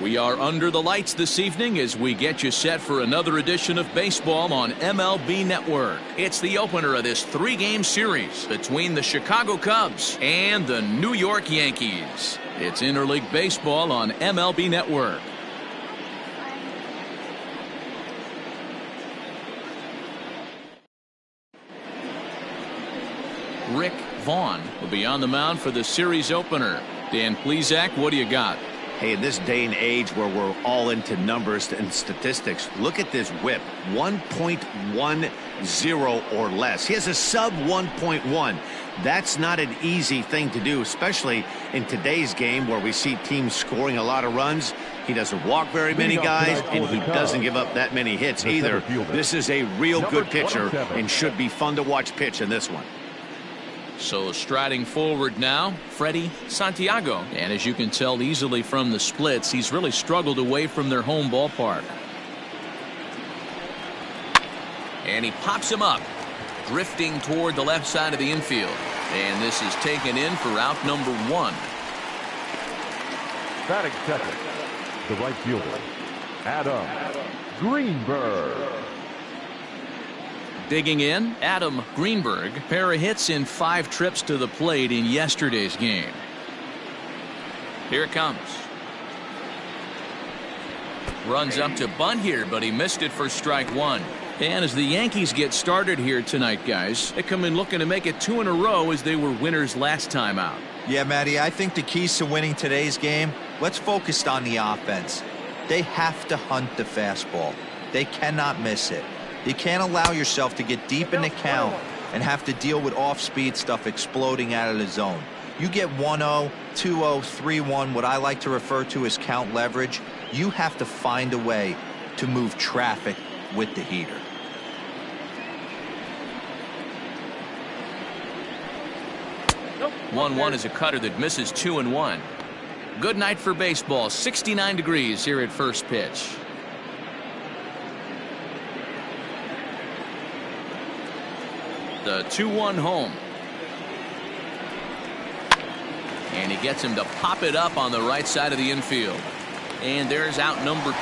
We are under the lights this evening as we get you set for another edition of baseball on MLB Network. It's the opener of this three-game series between the Chicago Cubs and the New York Yankees. It's interleague baseball on MLB Network. Rick Vaughn will be on the mound for the series opener. Dan Plesac, what do you got? Hey, in this day and age where we're all into numbers and statistics, look at this whip, 1.10 or less. He has a sub 1.1. That's not an easy thing to do, especially in today's game where we see teams scoring a lot of runs. He doesn't walk very many guys, and he doesn't give up that many hits either. This is a real good pitcher and should be fun to watch pitch in this one. So striding forward now, Freddie Santiago. And as you can tell easily from the splits, he's really struggled away from their home ballpark. And he pops him up, drifting toward the left side of the infield. And this is taken in for out number one. Batting second, the right fielder, Adam Greenberg. Digging in, Adam Greenberg. Pair of hits in 5 trips to the plate in yesterday's game. Here it comes. Runs up to bunt here, but he missed it for strike one. And as the Yankees get started here tonight, guys, they come in looking to make it 2 in a row as they were winners last time out. Yeah, Matty, I think the keys to winning today's game, let's focus on the offense. They have to hunt the fastball. They cannot miss it. You can't allow yourself to get deep in the count and have to deal with off-speed stuff exploding out of the zone. You get 1-0, 2-0, 3-1, what I like to refer to as count leverage. You have to find a way to move traffic with the heater. Nope. 1-1 is a cutter that misses 2-1. Good night for baseball. 69 degrees here at first pitch. The 2-1 home. And he gets him to pop it up on the right side of the infield. And there's out number 2.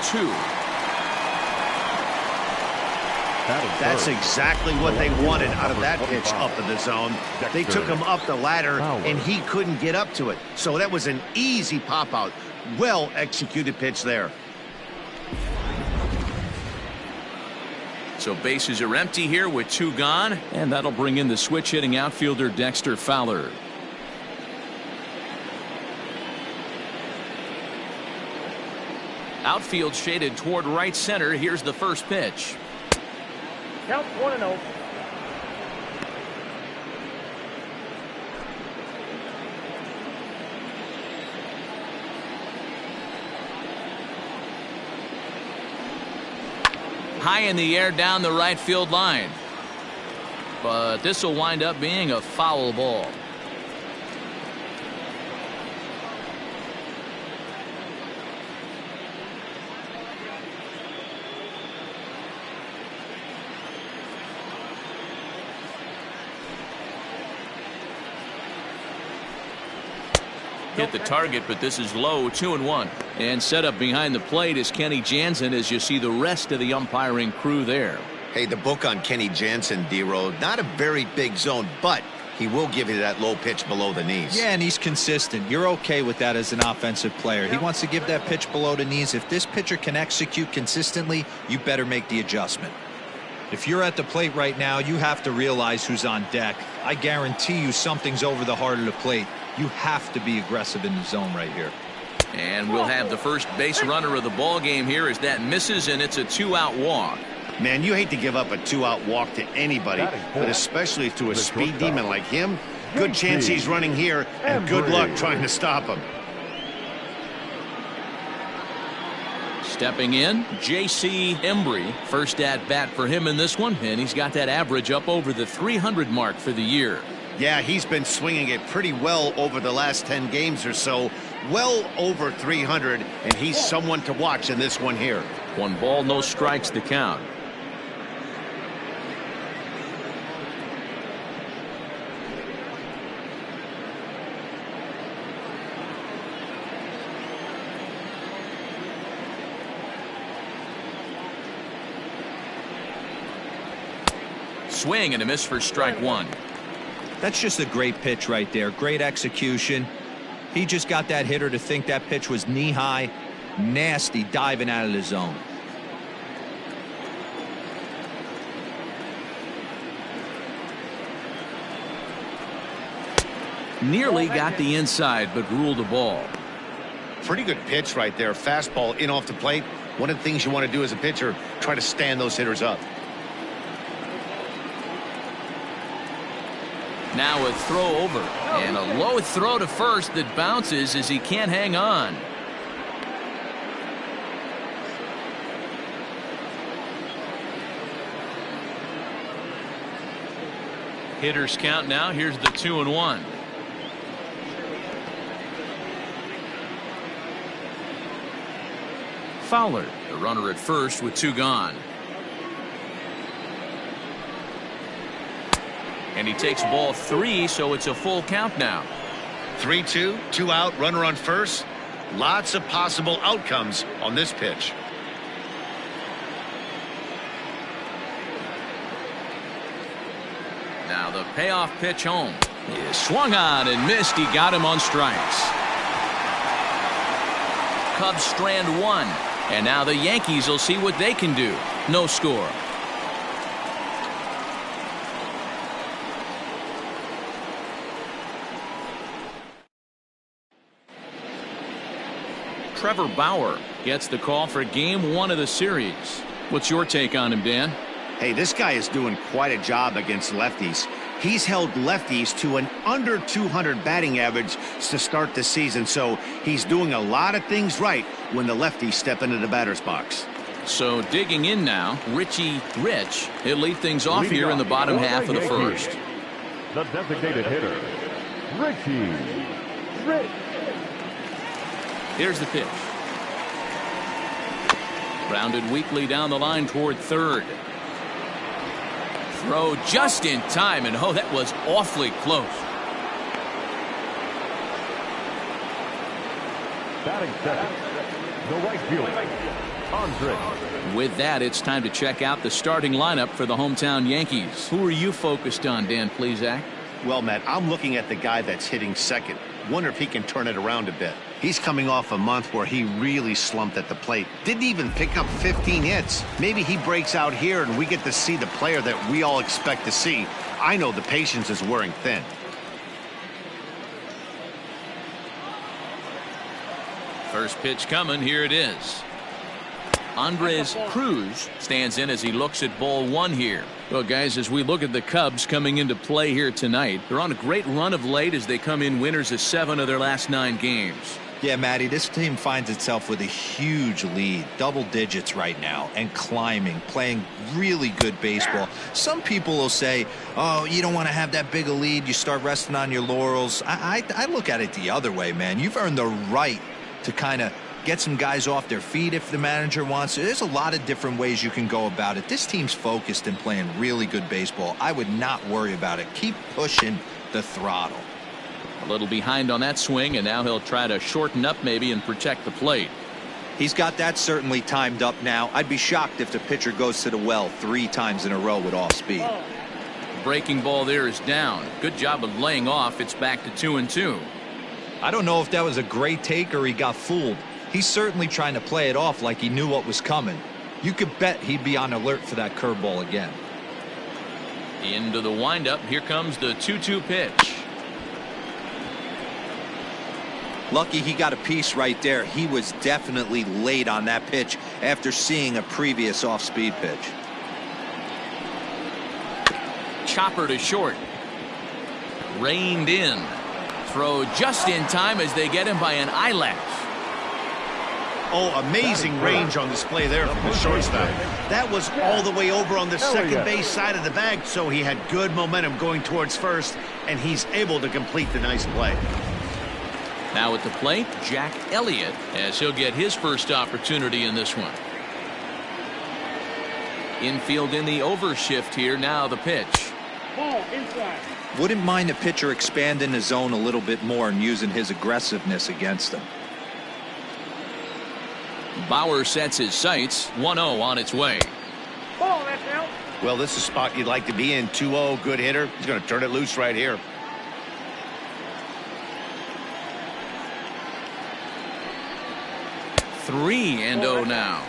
That's exactly what they wanted out of that pitch up in the zone. They took him up the ladder, and he couldn't get up to it. So that was an easy pop-out. Well-executed pitch there. So bases are empty here with 2 gone, and that'll bring in the switch-hitting outfielder Dexter Fowler. Outfield shaded toward right center. Here's the first pitch. Count 1-0. High in the air down the right field line. But this will wind up being a foul ball. Hit the target, but this is low. 2-1. And set up behind the plate is Kenny Jansen as you see the rest of the umpiring crew there. Hey, the book on Kenny Jansen, D-Road, not a very big zone, but he will give you that low pitch below the knees. Yeah, and he's consistent. You're okay with that as an offensive player. He wants to give that pitch below the knees. If this pitcher can execute consistently, you better make the adjustment. If you're at the plate right now, you have to realize who's on deck. I guarantee you something's over the heart of the plate. You have to be aggressive in the zone right here. And we'll have the first base runner of the ball game here as that misses, and it's a 2-out walk. Man, you hate to give up a 2-out walk to anybody, but especially to a speed demon like him. Good chance he's running here, and good luck trying to stop him. Stepping in, J.C. Embry. First at bat for him in this one, and he's got that average up over the 300 mark for the year. Yeah, he's been swinging it pretty well over the last 10 games or so. Well over 300, and he's someone to watch in this one here. 1 ball, no strikes to count. Swing and a miss for strike one. That's just a great pitch right there. Great execution. He just got that hitter to think that pitch was knee-high. Nasty diving out of the zone. Nearly got the inside, but ruled the ball. Pretty good pitch right there. Fastball in off the plate. One of the things you want to do as a pitcher, try to stand those hitters up. Now a throw over, and a low throw to first that bounces as he can't hang on. Hitters count now. Here's the 2-1. Fowler, the runner at first with two gone. And he takes ball 3, so it's a full count now. 3-2, 2 out, runner on first. Lots of possible outcomes on this pitch. Now the payoff pitch home. He swung on and missed. He got him on strikes. Cubs strand one. And now the Yankees will see what they can do. No score. Trevor Bauer gets the call for game 1 of the series. What's your take on him, Dan? Hey, this guy is doing quite a job against lefties. He's held lefties to an under 200 batting average to start the season, so he's doing a lot of things right when the lefties step into the batter's box. So digging in now, Richie Rich. He'll lead things off here in the bottom half of the first. The designated hitter, Richie Rich. Here's the pitch. Grounded weakly down the line toward third. Throw just in time, and oh, that was awfully close. Batting second, the right fielder, Andre. With that, it's time to check out the starting lineup for the hometown Yankees. Who are you focused on, Dan Plesac? Well, Matt, I'm looking at the guy that's hitting second. Wonder if he can turn it around a bit. He's coming off a month where he really slumped at the plate. Didn't even pick up 15 hits. Maybe he breaks out here and we get to see the player that we all expect to see. I know the patience is wearing thin. First pitch coming. Here it is. Andres Cruz stands in as he looks at ball 1 here. Well, guys, as we look at the Cubs coming into play here tonight, they're on a great run of late as they come in winners of 7 of their last 9 games. Yeah, Matty, this team finds itself with a huge lead, double digits right now, and climbing, playing really good baseball. Some people will say, oh, you don't want to have that big a lead, you start resting on your laurels. I look at it the other way, man. You've earned the right to kind of get some guys off their feet if the manager wants to. There's a lot of different ways you can go about it. This team's focused and playing really good baseball. I would not worry about it. Keep pushing the throttle. A little behind on that swing, and now he'll try to shorten up maybe and protect the plate. He's got that certainly timed up now. I'd be shocked if the pitcher goes to the well 3 times in a row with off speed. Breaking ball there is down. Good job of laying off. It's back to 2-2. I don't know if that was a great take or he got fooled. He's certainly trying to play it off like he knew what was coming. You could bet he'd be on alert for that curveball again. Into the windup. Here comes the 2-2 pitch. Lucky he got a piece right there. He was definitely late on that pitch after seeing a previous off-speed pitch. Chopper to short. Reined in. Throw just in time as they get him by an eyelash. Oh, amazing range on display there from the shortstop. That was all the way over on the second base side of the bag, so he had good momentum going towards first, and he's able to complete the nice play. Now at the plate, Jack Elliott, as he'll get his first opportunity in this one. Infield in the overshift here. Now the pitch. Ball inside. Wouldn't mind the pitcher expanding the zone a little bit more and using his aggressiveness against them. Bauer sets his sights. 1-0 on its way. Ball, that's out. Well, this is a spot you'd like to be in. 2-0, good hitter. He's going to turn it loose right here. Three and 0 now.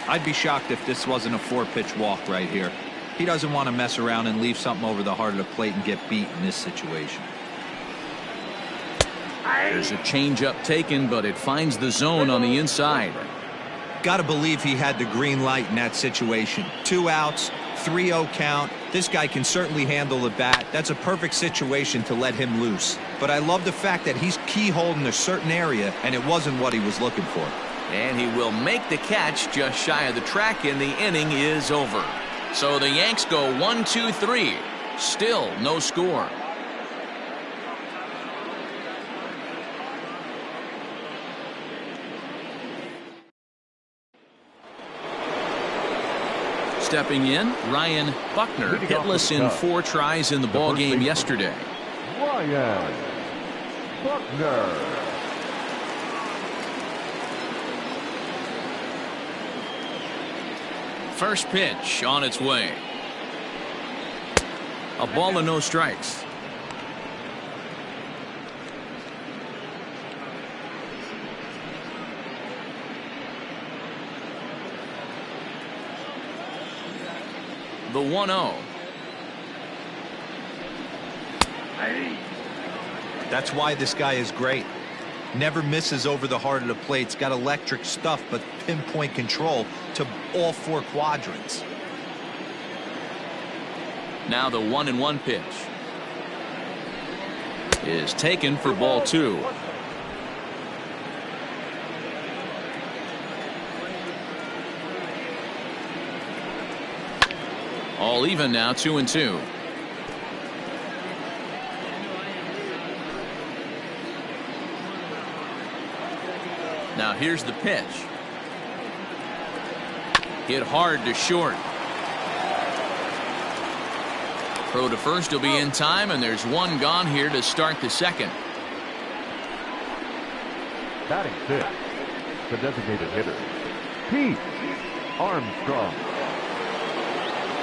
I'd be shocked if this wasn't a 4-pitch walk right here. He doesn't want to mess around and leave something over the heart of the plate and get beat in this situation. There's a changeup taken, but it finds the zone on the inside. Got to believe he had the green light in that situation. 2 outs, 3-0 count. This guy can certainly handle the bat. That's a perfect situation to let him loose. But I love the fact that he's keyholed in a certain area, and it wasn't what he was looking for. And he will make the catch just shy of the track, and the inning is over. So the Yanks go 1-2-3. Still no score. Stepping in, Ryan Buckner, hitless in 4 tries in the ball game yesterday. Ryan Buckner. First pitch on its way. A ball and no strikes. The 1-0. That's why this guy is great. Never misses over the heart of the plate. It's got electric stuff, but pinpoint control to all 4 quadrants. Now the 1-1 pitch is taken for ball 2. All even now, 2-2. Now here's the pitch. Hit hard to short. Throw to first will be in time, and there's 1 gone here to start the second. Batting 6th, the designated hitter, Pete Armstrong.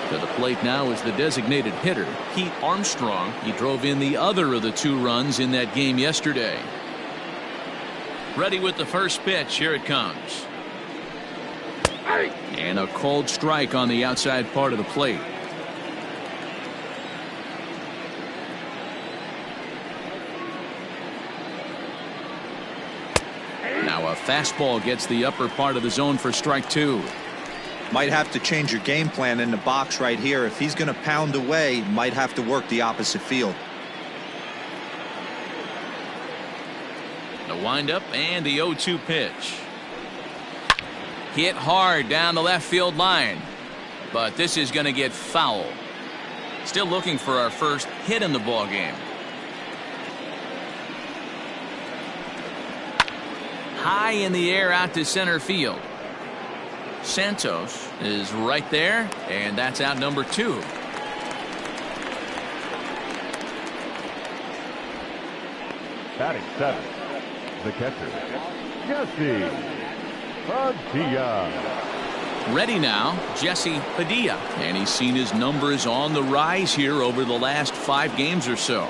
To the plate now is the designated hitter, Pete Armstrong. He drove in the other of the 2 runs in that game yesterday. Ready with the first pitch. Here it comes. And a cold strike on the outside part of the plate. Now a fastball gets the upper part of the zone for strike 2. Might have to change your game plan in the box right here. If he's going to pound away, might have to work the opposite field. The windup and the 0-2 pitch. Hit hard down the left field line, but this is going to get foul. Still looking for our first hit in the ball game. High in the air out to center field. Santos is right there, and that's out number 2. Batting 7th, the catcher, Jesse Padilla. Ready now, Jesse Padilla, and he's seen his numbers on the rise here over the last 5 games or so.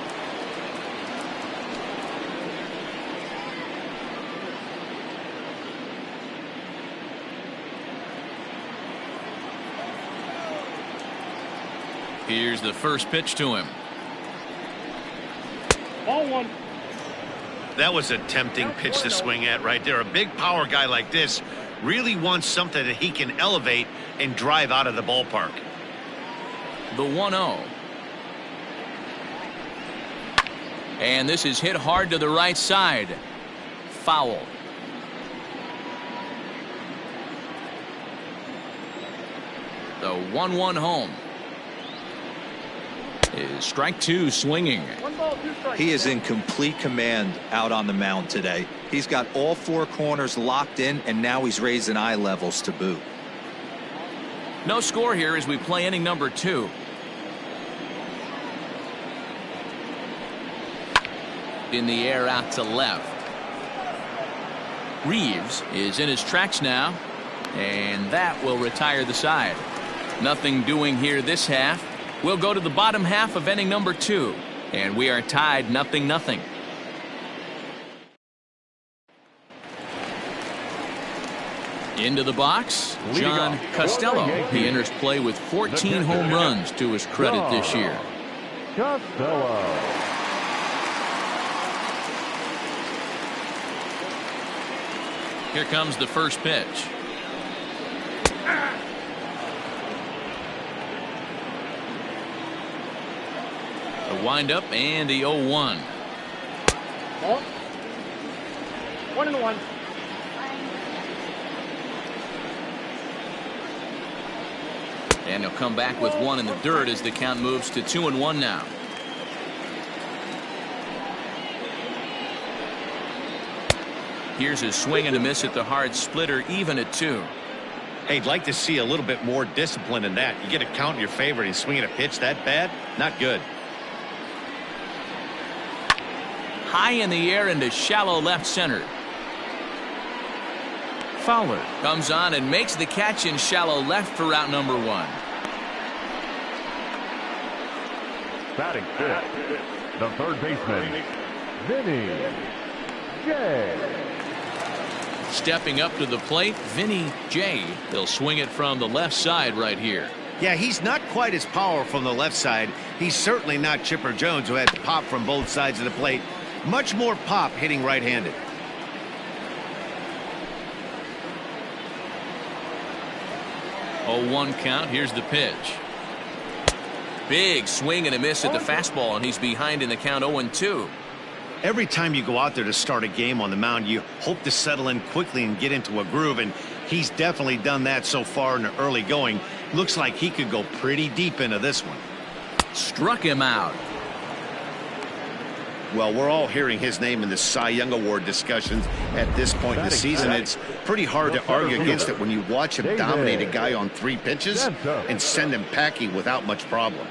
Here's the first pitch to him. Ball 1. That was a tempting pitch to swing at right there. A big power guy like this really wants something that he can elevate and drive out of the ballpark. The 1-0. And this is hit hard to the right side. Foul. The 1-1 home. Is strike 2 swinging. 1 ball, 2 strikes. He is in complete command out on the mound today. He's got all 4 corners locked in, and now he's raising eye levels to boot. No score here as we play inning number 2. In the air out to left. Reeves is in his tracks now, and that will retire the side. Nothing doing here this half. We'll go to the bottom half of inning number 2. And we are tied 0-0. Into the box, John Costello. He enters play with 14 home runs to his credit this year. Costello. Here comes the first pitch. The windup and the 0-1. Ball. 1-1. And he'll come back with one in the dirt as the count moves to 2-1 now. Here's a swing and a miss at the hard splitter, even at 2. Hey, I'd like to see a little bit more discipline in that. You get a count in your favor and swinging a pitch that bad? Not good. High in the air into shallow left center. Fowler comes on and makes the catch in shallow left for out number 1. Batting fifth, the third baseman, Vinny J. Stepping up to the plate, Vinny J. He'll swing it from the left side right here. Yeah, he's not quite as powerful from the left side. He's certainly not Chipper Jones, who had pop from both sides of the plate. Much more pop hitting right-handed. Oh, 1 count. Here's the pitch. Big swing and a miss at the fastball, and he's behind in the count 0-2. Every time you go out there to start a game on the mound, you hope to settle in quickly and get into a groove, and he's definitely done that so far in the early going. Looks like he could go pretty deep into this one. Struck him out. Well, we're all hearing his name in the Cy Young Award discussions at this point in the season. It's pretty hard to argue against it when you watch him dominate a guy on 3 pitches and send him packing without much problem.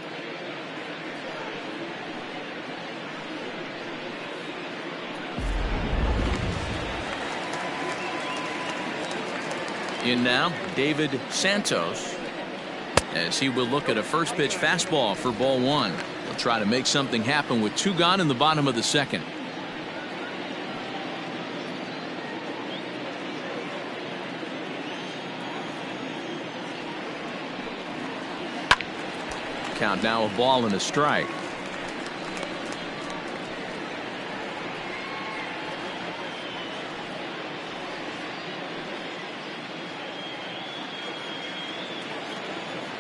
In now, David Santos, as he will look at a first pitch fastball for ball 1. He'll try to make something happen with 2 gone in the bottom of the second. Count now, a ball and a strike.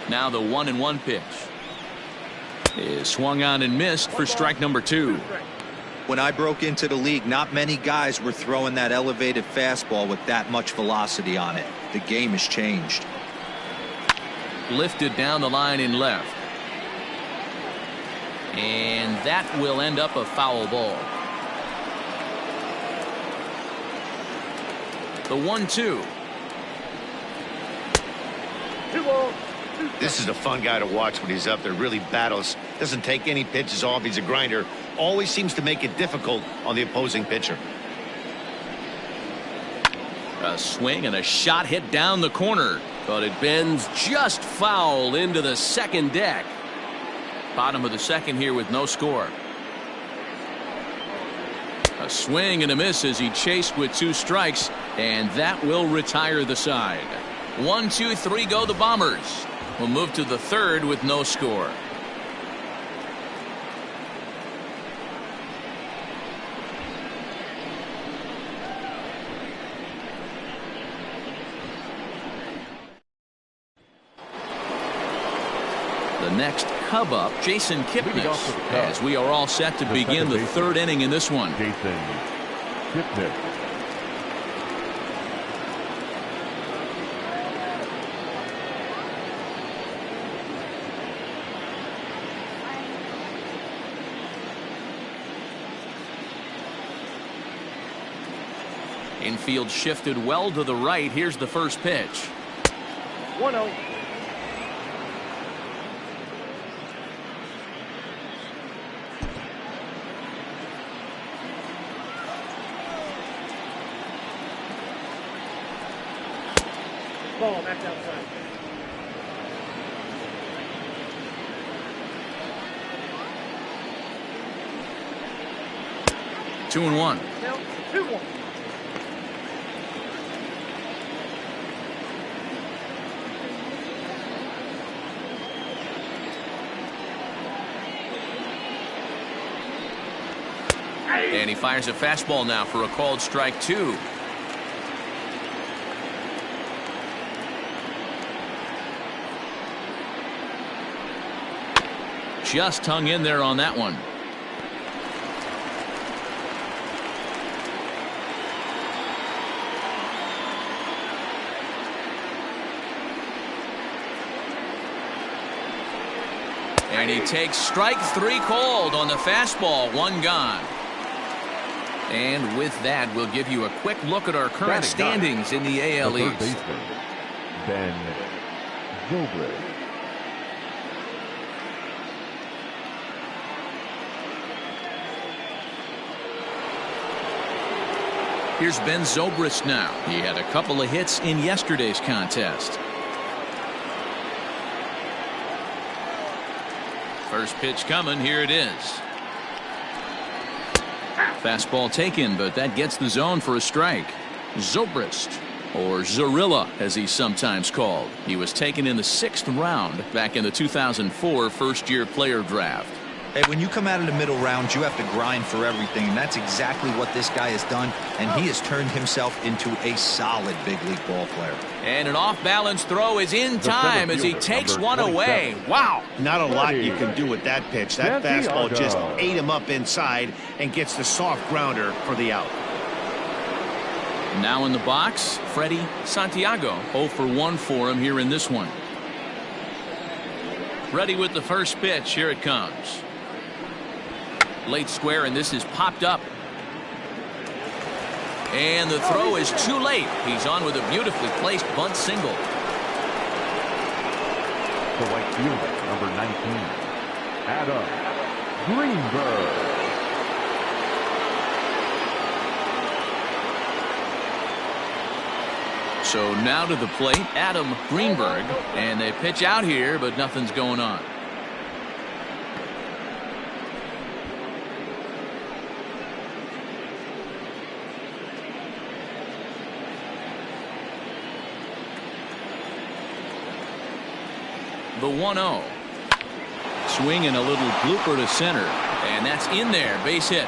Now the 1-1 pitch is swung on and missed for strike number 2. When I broke into the league, not many guys were throwing that elevated fastball with that much velocity on it. The game has changed. Lifted down the line in left. And that will end up a foul ball. The 1-2. 2 balls. This is a fun guy to watch when he's up there. Really battles. Doesn't take any pitches off. He's a grinder. Always seems to make it difficult on the opposing pitcher. A swing and a shot hit down the corner, but it bends just foul into the second deck. Bottom of the second here with no score. A swing and a miss as he chased with 2 strikes, and that will retire the side. 1, 2, 3 go the Bombers. We'll move to the third with no score. The next Cub up, Jason Kipnis, as we are all set to begin the third inning in this one. Jason Kipnis. Infield shifted well to the right. Here's the first pitch. 1-0. Ball back outside. 2-1. Now, 2-1. And he fires a fastball now for a called strike 2. Just hung in there on that one. And he takes strike 3 called on the fastball. 1 gone. And with that, we'll give you a quick look at our current standings in the AL East. Third baseman, Ben Zobrist. Here's Ben Zobrist now. He had a couple of hits in yesterday's contest. First pitch coming. Here it is. Fastball taken, but that gets the zone for a strike. Zobrist, or Zorilla as he's sometimes called. He was taken in the 6th round back in the 2004 first-year player draft. Hey, when you come out of the middle rounds, you have to grind for everything, and that's exactly what this guy has done, and he has turned himself into a solid big league ball player. And an off-balance throw is in time as he takes one away. Wow. Not a lot you can do with that pitch. That fastball Santiago. just ate him up inside and gets the soft grounder for the out. Now in the box, Freddie Santiago. 0 for 1 for him here in this one. Ready with the first pitch. Here it comes. Late square, and this is popped up. And the throw is too late. He's on with a beautifully placed bunt single. The right fielder, number 19, Adam Greenberg. So now to the plate, Adam Greenberg, and they pitch out here, but nothing's going on. The 1-0. Swing and a little blooper to center, and that's in there. Base hit.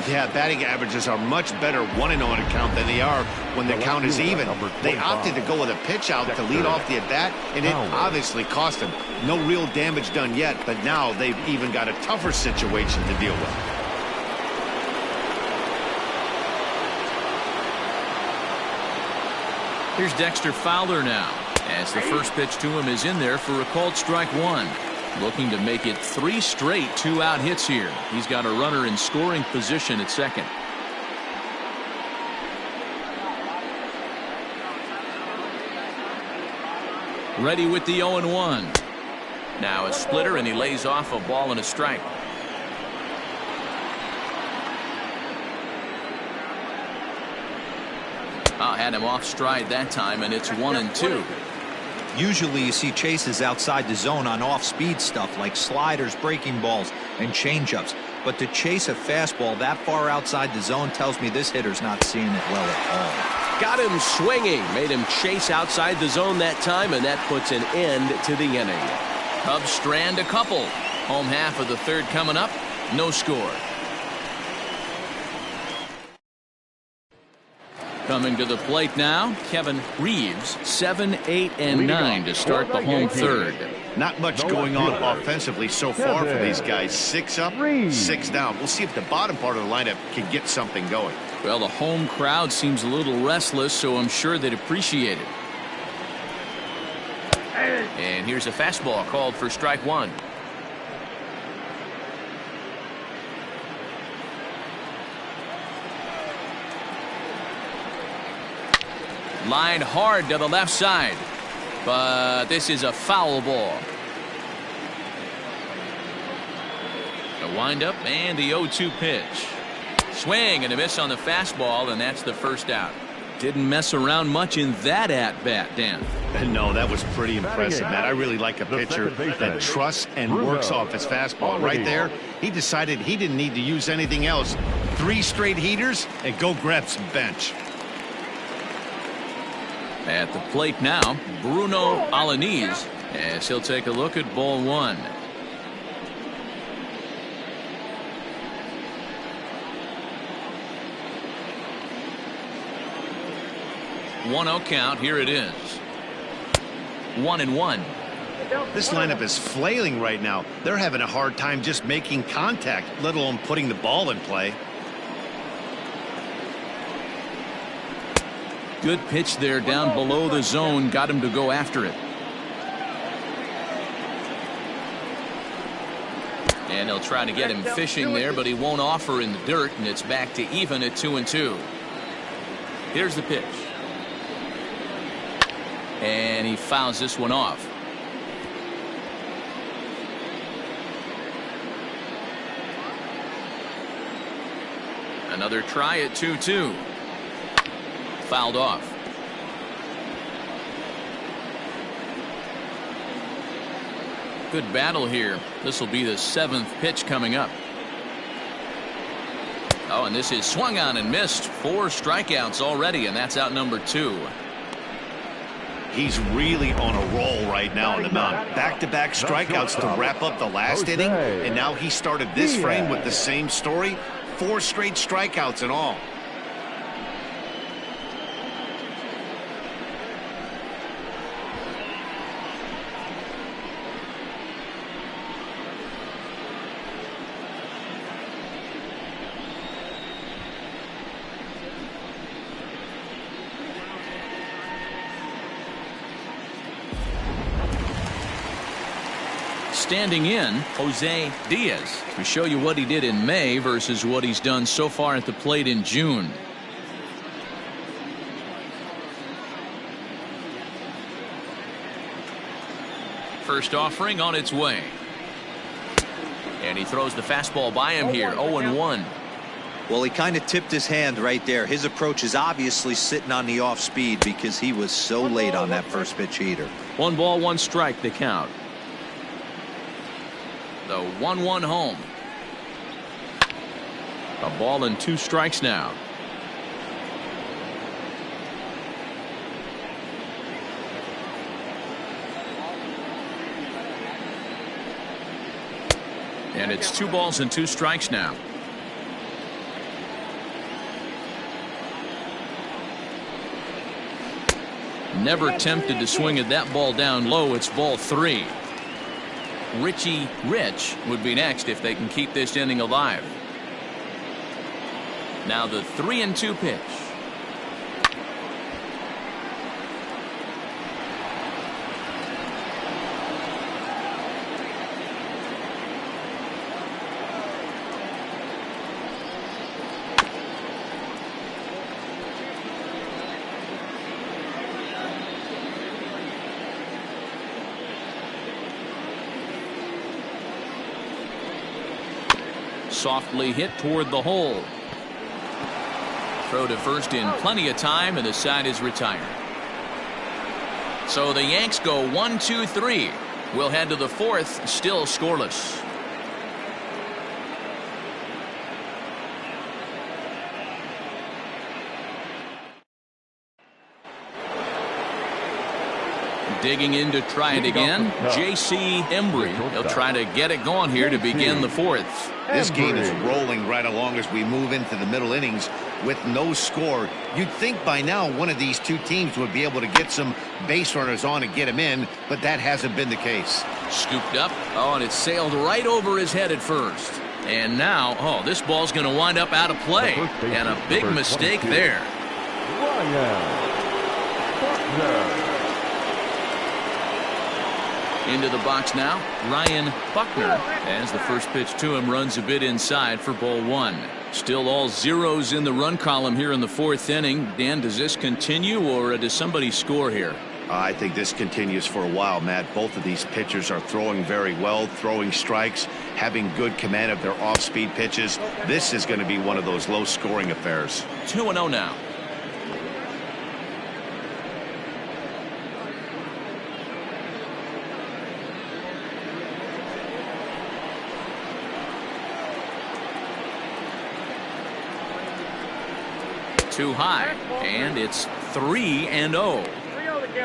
Yeah, batting averages are much better 1-0 on a count than they are when the count is even. They opted to go with a pitch out to lead off the at-bat, and it obviously cost them. No real damage done yet, but now they've even got a tougher situation to deal with. Here's Dexter Fowler now, as the first pitch to him is in there for a called strike 1. Looking to make it 3 straight 2-out hits here. He's got a runner in scoring position at second. Ready with the 0-1. Now a splitter, and he lays off a ball and a strike. Had him off stride that time, and it's 1-2. Usually you see chases outside the zone on off-speed stuff like sliders, breaking balls, and changeups. But to chase a fastball that far outside the zone tells me this hitter's not seeing it well at all. Got him swinging, made him chase outside the zone that time, and that puts an end to the inning. Cubs strand a couple. Home half of the 3rd coming up. No score. Coming to the plate now, Kevin Reeves, 7, 8, and 9 to start the home 3rd. Not much going on offensively so far for these guys. 6 up, 6 down. We'll see if the bottom part of the lineup can get something going. Well, the home crowd seems a little restless, so I'm sure they'd appreciate it. And here's a fastball called for strike 1. Line hard to the left side, but this is a foul ball. A windup and the 0-2 pitch. Swing and a miss on the fastball, and that's the first out. Didn't mess around much in that at-bat, Dan. No, that was pretty impressive, Matt. I really like a pitcher that trusts and works off his fastball. Right there, he decided he didn't need to use anything else. 3 straight heaters and go grab some bench. At the plate now, Bruno Alaniz, as he'll take a look at ball 1. One-zero count. Here it is. 1-1. This lineup is flailing right now. They're having a hard time just making contact, let alone putting the ball in play. Good pitch there down below the zone. Got him to go after it. And they'll try to get him fishing there, but he won't offer in the dirt, and it's back to even at 2-2. Here's the pitch. And he fouls this one off. Another try at 2-2. Fouled off. Good battle here. This will be the 7th pitch coming up. Oh, and this is swung on and missed. 4 strikeouts already, and that's out number 2. He's really on a roll right now on the mound. Back-to-back strikeouts to wrap up the last inning, and now he started this frame with the same story. 4 straight strikeouts in all. Standing in, Jose Diaz. We show you what he did in May versus what he's done so far at the plate in June. First offering on its way. And he throws the fastball by him here. 0-1. Well, he kind of tipped his hand right there. His approach is obviously sitting on the off speed because he was so late on that first pitch heater. 1 ball, 1 strike, the count. The 1-1 home. A ball and 2 strikes now. And it's 2 balls and 2 strikes now. Never tempted to swing at that ball down low. It's ball 3. Richie Rich would be next if they can keep this inning alive. Now the 3-2 pitch. Softly hit toward the hole. Throw to first in plenty of time, and the side is retired. So the Yanks go 1-2-3. We'll head to the 4th, still scoreless. Digging in to try it again, J.C. Embry. He'll try to get it going here to begin the 4th. This game is rolling right along as we move into the middle innings with no score. You'd think by now one of these 2 teams would be able to get some base runners on and get him in, but that hasn't been the case. Scooped up. Oh, and it sailed right over his head at first. And now, oh, this ball's going to wind up out of play. And a big mistake there. Into the box now, Ryan Buckner, as the first pitch to him runs a bit inside for ball 1. Still all zeros in the run column here in the 4th inning. Dan, does this continue, or does somebody score here? I think this continues for a while, Matt. Both of these pitchers are throwing very well, throwing strikes, having good command of their off-speed pitches. This is going to be one of those low-scoring affairs. 2-0 now. Too high, and it's 3-0.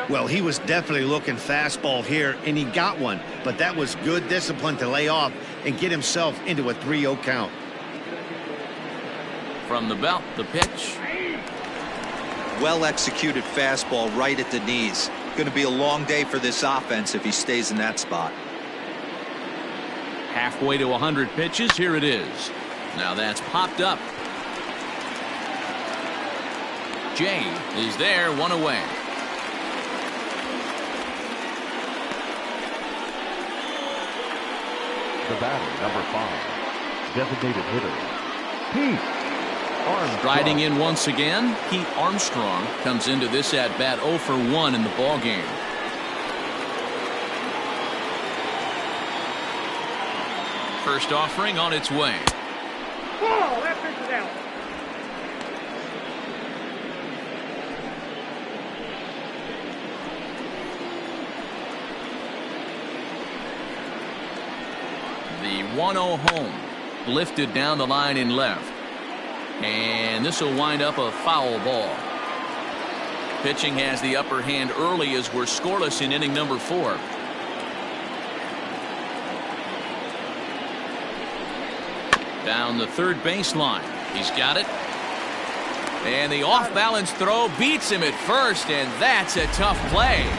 Well, he was definitely looking fastball here, and he got one. But that was good discipline to lay off and get himself into a 3-0 count. From the belt, the pitch. Well-executed fastball right at the knees. Going to be a long day for this offense if he stays in that spot. Halfway to 100 pitches. Here it is. Now that's popped up. Jay is there, one away. The batter, number 5, designated hitter, Pete Armstrong. Striding in once again, Pete Armstrong comes into this at bat 0 for 1 in the ball game. First offering on its way. Ball, that pitch is out. The 1-0 home, lifted down the line in left. And this will wind up a foul ball. Pitching has the upper hand early as we're scoreless in inning number 4. Down the third baseline. He's got it. And the off-balance throw beats him at first, and that's a tough play.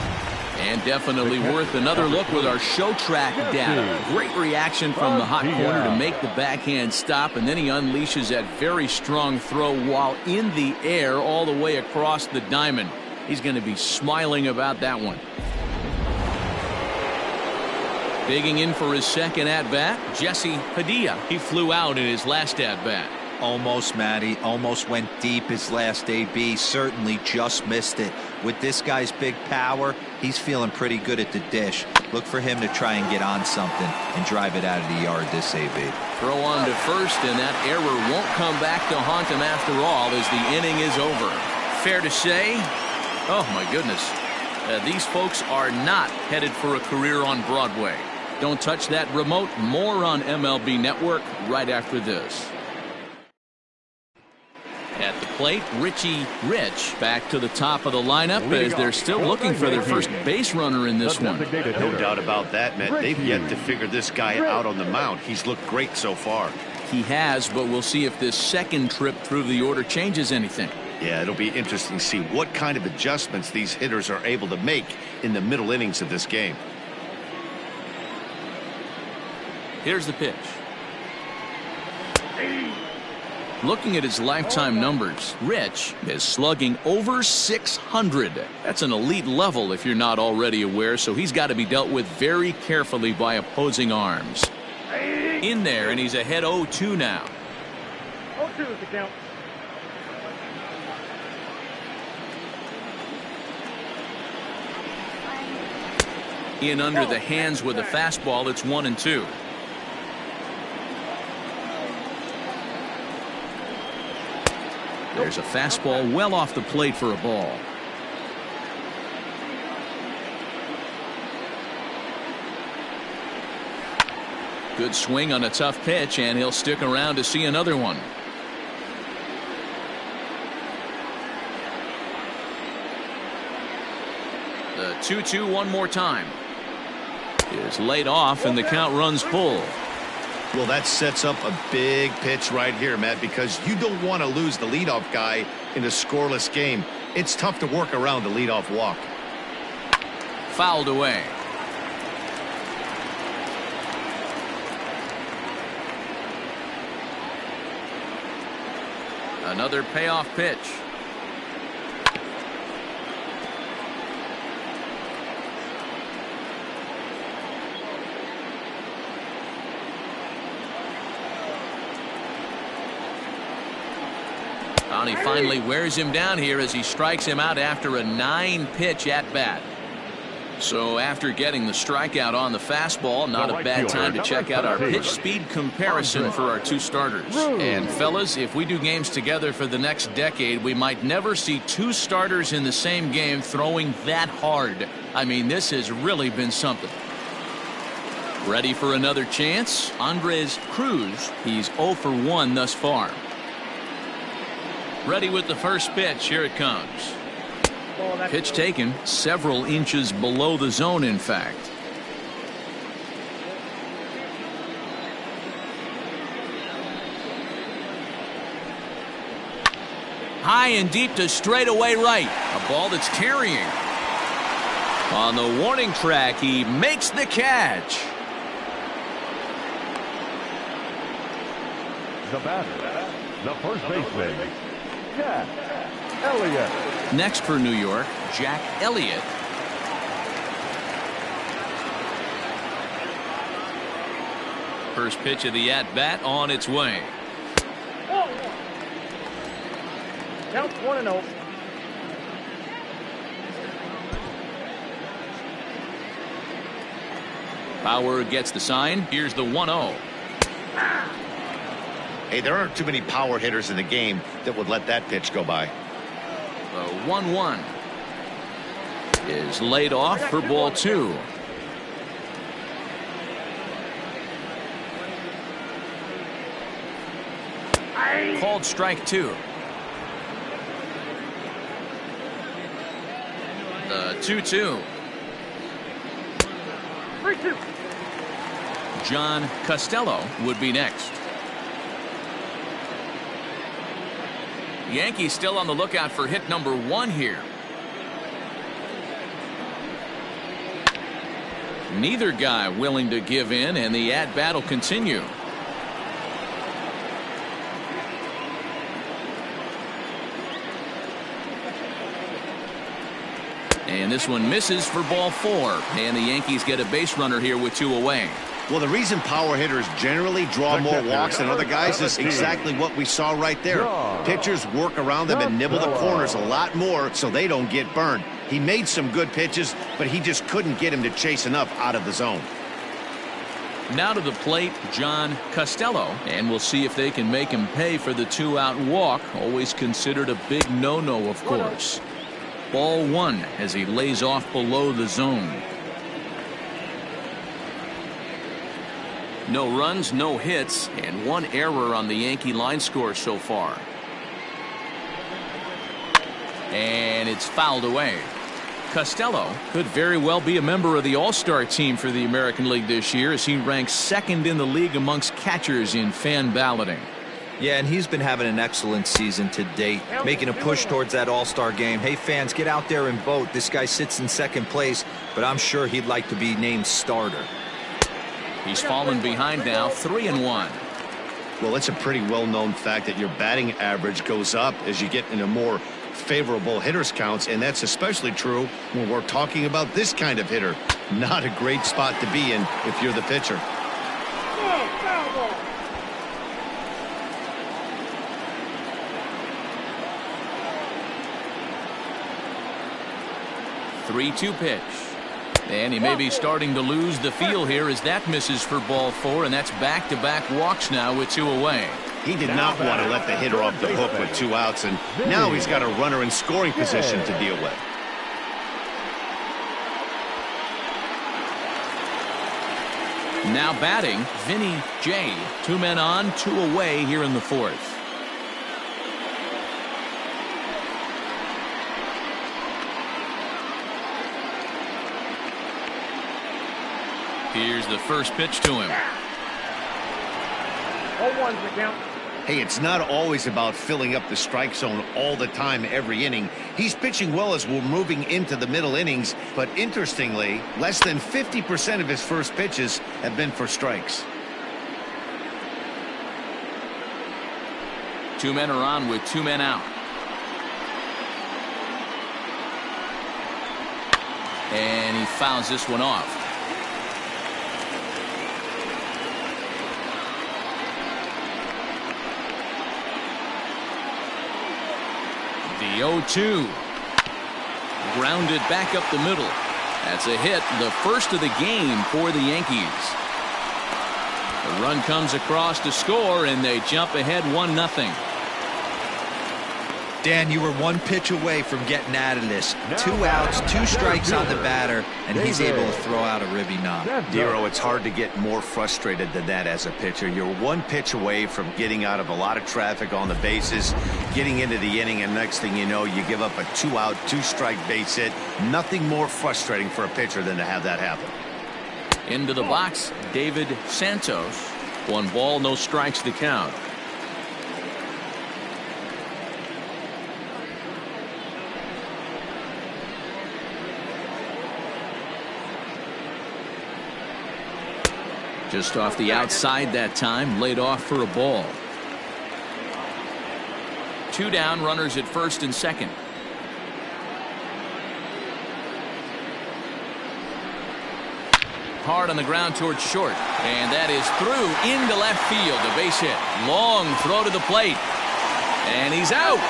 And definitely worth another look with our show track data. Great reaction from the hot corner to make the backhand stop, and then he unleashes that very strong throw while in the air all the way across the diamond. He's going to be smiling about that one. Digging in for his second at-bat, Jesse Padilla. He flew out in his last at-bat. Almost, Matty. Almost went deep his last AB. Certainly just missed it. With this guy's big power, he's feeling pretty good at the dish. Look for him to try and get on something and drive it out of the yard this AB. Throw on to first, and that error won't come back to haunt him after all as the inning is over. Fair to say, oh my goodness, these folks are not headed for a career on Broadway. Don't touch that remote. More on MLB Network right after this. At the plate, Richie Rich back to the top of the lineup as they're still looking for their first base runner in this one. No doubt about that, Matt. They've yet to figure this guy out on the mound. He's looked great so far. He has, but we'll see if this second trip through the order changes anything. Yeah, it'll be interesting to see what kind of adjustments these hitters are able to make in the middle innings of this game. Here's the pitch. Looking at his lifetime numbers, Rich is slugging over 600. That's an elite level if you're not already aware, so he's got to be dealt with very carefully by opposing arms. In there, and he's ahead 0-2 now. 0-2 is the count. In under the hands with a fastball, it's 1-2. There's a fastball well off the plate for a ball. Good swing on a tough pitch, and he'll stick around to see another one. The 2-2 one more time. Is laid off, and the count runs full. Well, that sets up a big pitch right here, Matt, because you don't want to lose the leadoff guy in a scoreless game. It's tough to work around the leadoff walk. Fouled away. Another payoff pitch. He finally wears him down here as he strikes him out after a 9-pitch at-bat. So after getting the strikeout on the fastball, not a bad time to check out our pitch speed comparison for our two starters. And fellas, if we do games together for the next decade, we might never see two starters in the same game throwing that hard. I mean, this has really been something. Ready for another chance? Andres Cruz. He's 0 for 1 thus far. Ready with the first pitch. Here it comes. Pitch taken several inches below the zone, in fact. High and deep to straightaway right. A ball that's carrying. On the warning track, he makes the catch. The batter, the first baseman, Jack Elliott. Next for New York, Jack Elliott. First pitch of the at-bat on its way. Count 1-0. Bauer gets the sign. Here's the 1-0. Hey, there aren't too many power hitters in the game that would let that pitch go by. The 1-1 is laid off for ball 2. Called strike 2. The 2-2. 3-2. John Costello would be next. Yankees still on the lookout for hit number 1 here. Neither guy willing to give in, and the at-bat will continue. And this one misses for ball 4. And the Yankees get a base runner here with 2 away. Well, the reason power hitters generally draw more walks than other guys is exactly what we saw right there. Pitchers work around them and nibble the corners a lot more so they don't get burned. He made some good pitches, but he just couldn't get him to chase enough out of the zone. Now to the plate, John Costello, and we'll see if they can make him pay for the 2-out walk. Always considered a big no-no, of course. Ball 1 as he lays off below the zone. No runs, no hits, and 1 error on the Yankee line score so far. And it's fouled away. Costello could very well be a member of the All-Star team for the American League this year, as he ranks 2nd in the league amongst catchers in fan balloting. Yeah, and he's been having an excellent season to date, making a push towards that All-Star game. Hey, fans, get out there and vote. This guy sits in 2nd place, but I'm sure he'd like to be named starter. He's fallen behind now, 3-1. Well, it's a pretty well-known fact that your batting average goes up as you get into more favorable hitters counts, and that's especially true when we're talking about this kind of hitter. Not a great spot to be in if you're the pitcher. Foul ball. Three-two pitch. And he may be starting to lose the feel here as that misses for ball 4, and that's back-to-back walks now with 2 away. He did not want to let the hitter off the hook with 2 outs, and now he's got a runner in scoring position to deal with. Now batting, Vinny J. 2 men on, 2 away here in the 4th. Here's the first pitch to him. 0-1's the count. Hey, it's not always about filling up the strike zone all the time every inning. He's pitching well as we're moving into the middle innings, but interestingly, less than 50% of his first pitches have been for strikes. 2 men are on with 2 men out. And he fouls this one off. The 0-2. Grounded back up the middle. That's a hit, the first of the game for the Yankees. The run comes across to score, and they jump ahead 1-0. Dan, you were one pitch away from getting out of this. 2 outs, 2 strikes on the batter, and he's able to throw out a ribby knob. Dero, it's hard to get more frustrated than that as a pitcher. You're one pitch away from getting out of a lot of traffic on the bases, getting into the inning, and next thing you know, you give up a 2-out, 2-strike base hit. Nothing more frustrating for a pitcher than to have that happen. Into the box, David Santos. 1 ball, no strikes to count. Just off the outside that time, laid off for a ball. 2 down, runners at first and second. Hard on the ground towards short, and that is through into left field. A base hit. Long throw to the plate, and he's out.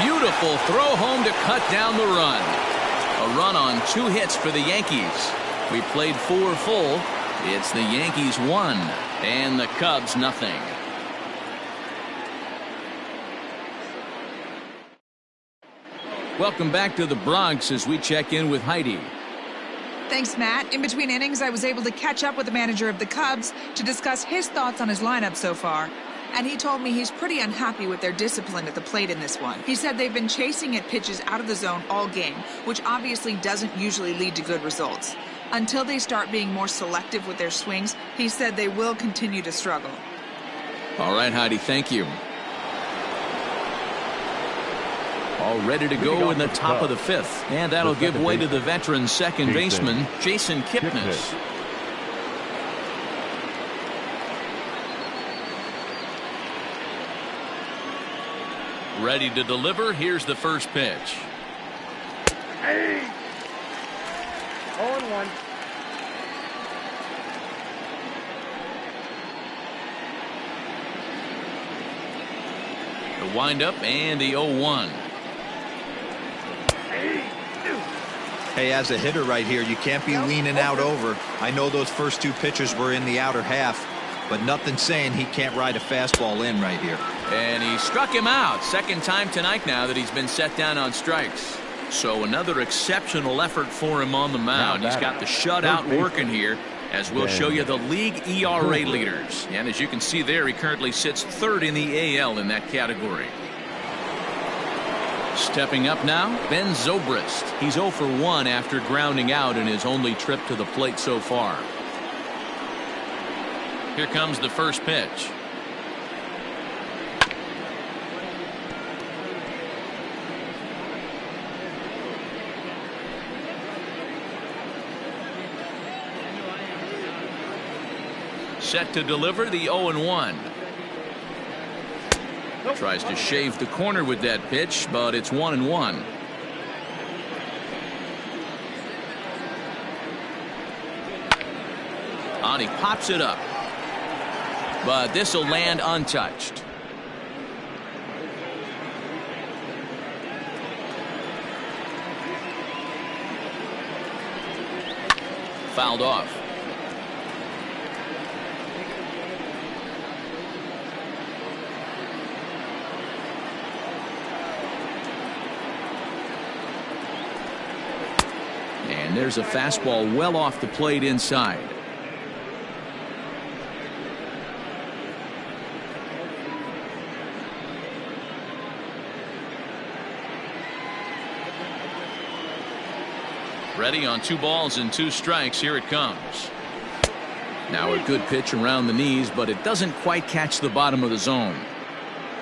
Beautiful throw home to cut down the run. A run on 2 hits for the Yankees. We played 4 full. It's the Yankees 1 and the Cubs nothing. Welcome back to the Bronx as we check in with Heidi. Thanks, Matt. In between innings, I was able to catch up with the manager of the Cubs to discuss his thoughts on his lineup so far. And he told me he's pretty unhappy with their discipline at the plate in this one. He said they've been chasing at pitches out of the zone all game, which obviously doesn't usually lead to good results. Until they start being more selective with their swings, he said they will continue to struggle. All right, Heidi, thank you. All ready to go in the top of the 5th. And that'll give way to the veteran second baseman, Jason Kipnis. Ready to deliver. Here's the first pitch. Hey! 0-1. The windup and the 0-1. Hey, as a hitter right here, you can't be leaning out over. I know those first 2 pitches were in the outer half, but nothing saying he can't ride a fastball in right here. And he struck him out. Second time tonight now that he's been set down on strikes. So another exceptional effort for him on the mound. He's got the shutout working here, as we'll show you the league ERA leaders. And as you can see there, he currently sits 3rd in the AL in that category. Stepping up now, Ben Zobrist. He's 0 for 1 after grounding out in his only trip to the plate so far. Here comes the first pitch. Set to deliver the 0-1. Tries to shave the corner with that pitch, but it's 1-1. On, he pops it up, but this will land untouched. Fouled off. And there's a fastball well off the plate inside. Ready on 2 balls and 2 strikes. Here it comes. Now a good pitch around the knees, but it doesn't quite catch the bottom of the zone.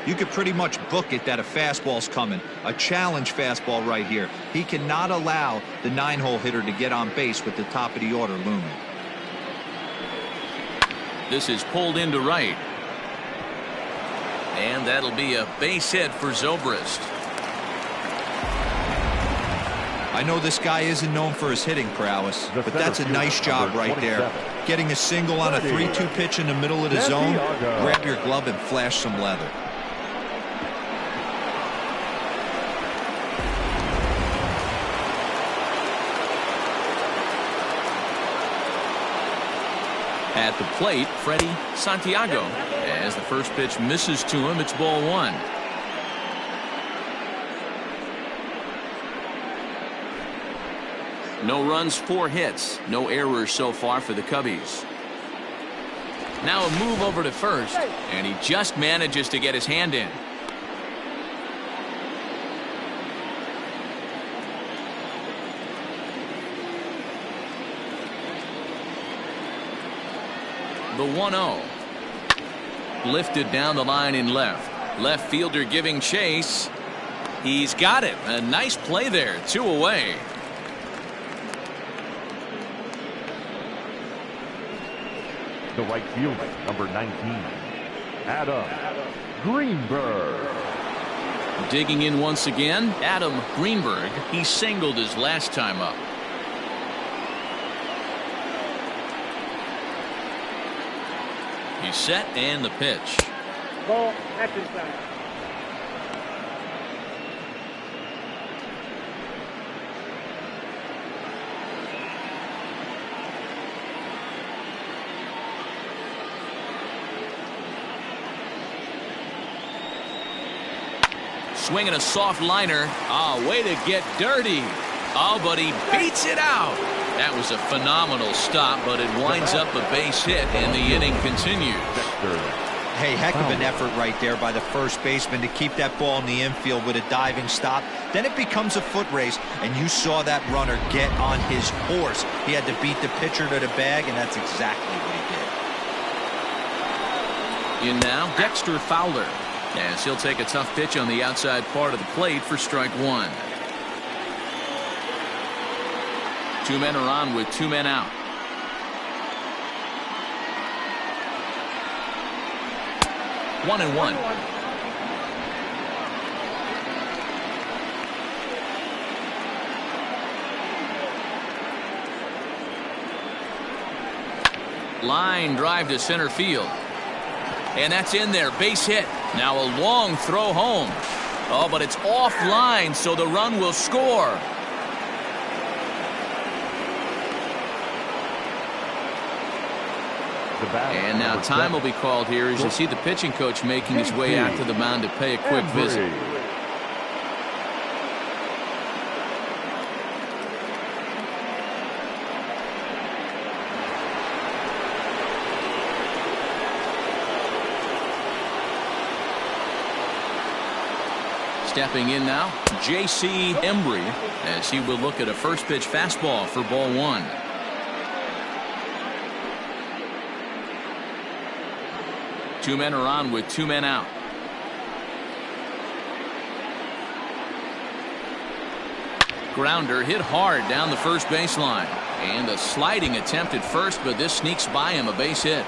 You could pretty much book it that a fastball's coming. A challenge fastball right here. He cannot allow the 9-hole hitter to get on base with the top of the order looming. This is pulled into right. And that'll be a base hit for Zobrist. I know this guy isn't known for his hitting prowess, but that's a nice job right there. Getting a single on a 3-2 pitch in the middle of the zone, grab your glove and flash some leather. At the plate, Freddie Santiago. As the first pitch misses to him, it's ball 1. No runs, 4 hits. No errors so far for the Cubbies. Now a move over to first, and he just manages to get his hand in. The 1-0. Lifted down the line in left. Left fielder giving chase. He's got it. A nice play there. 2 away. The right fielder, number 19, Adam Greenberg. Digging in once again, Adam Greenberg. He singled his last time up. He's set, and the pitch. Ball, action sign. Swinging a soft liner. Oh, way to get dirty. Oh, but he beats it out. That was a phenomenal stop, but it winds up a base hit, and the inning continues. Hey, heck of an effort right there by the first baseman to keep that ball in the infield with a diving stop. Then it becomes a foot race, and you saw that runner get on his horse. He had to beat the pitcher to the bag, and that's exactly what he did. In now, Dexter Fowler, as he'll take a tough pitch on the outside part of the plate for strike 1. 2 men are on with 2 men out. One and one. Line drive to center field. And that's in there. Base hit. Now a long throw home. Oh, but it's offline, so the run will score. And now time will be called here as you see the pitching coach making his way out to the mound to pay a quick visit. Stepping in now, J.C. Embry, as he will look at a first pitch fastball for ball 1. Two men are on with 2 men out. Grounder hit hard down the first baseline. And a sliding attempt at first, but this sneaks by him, a base hit.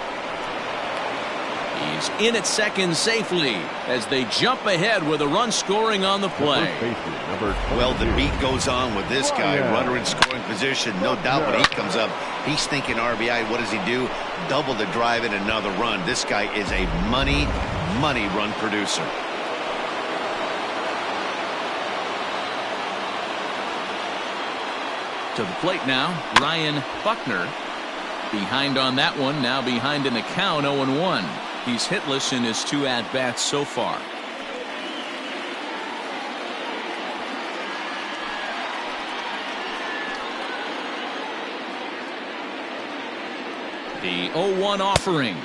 He's in at second safely as they jump ahead with a run scoring on the play. Well, the beat goes on with this guy. Runner in scoring position. No doubt when he comes up, he's thinking RBI. What does he do? Double the drive and another run. This guy is a money run producer. To the plate now, Ryan Buckner. Behind on that one, now behind in the count, 0-1. He's hitless in his 2 at-bats so far. The 0-1 offering.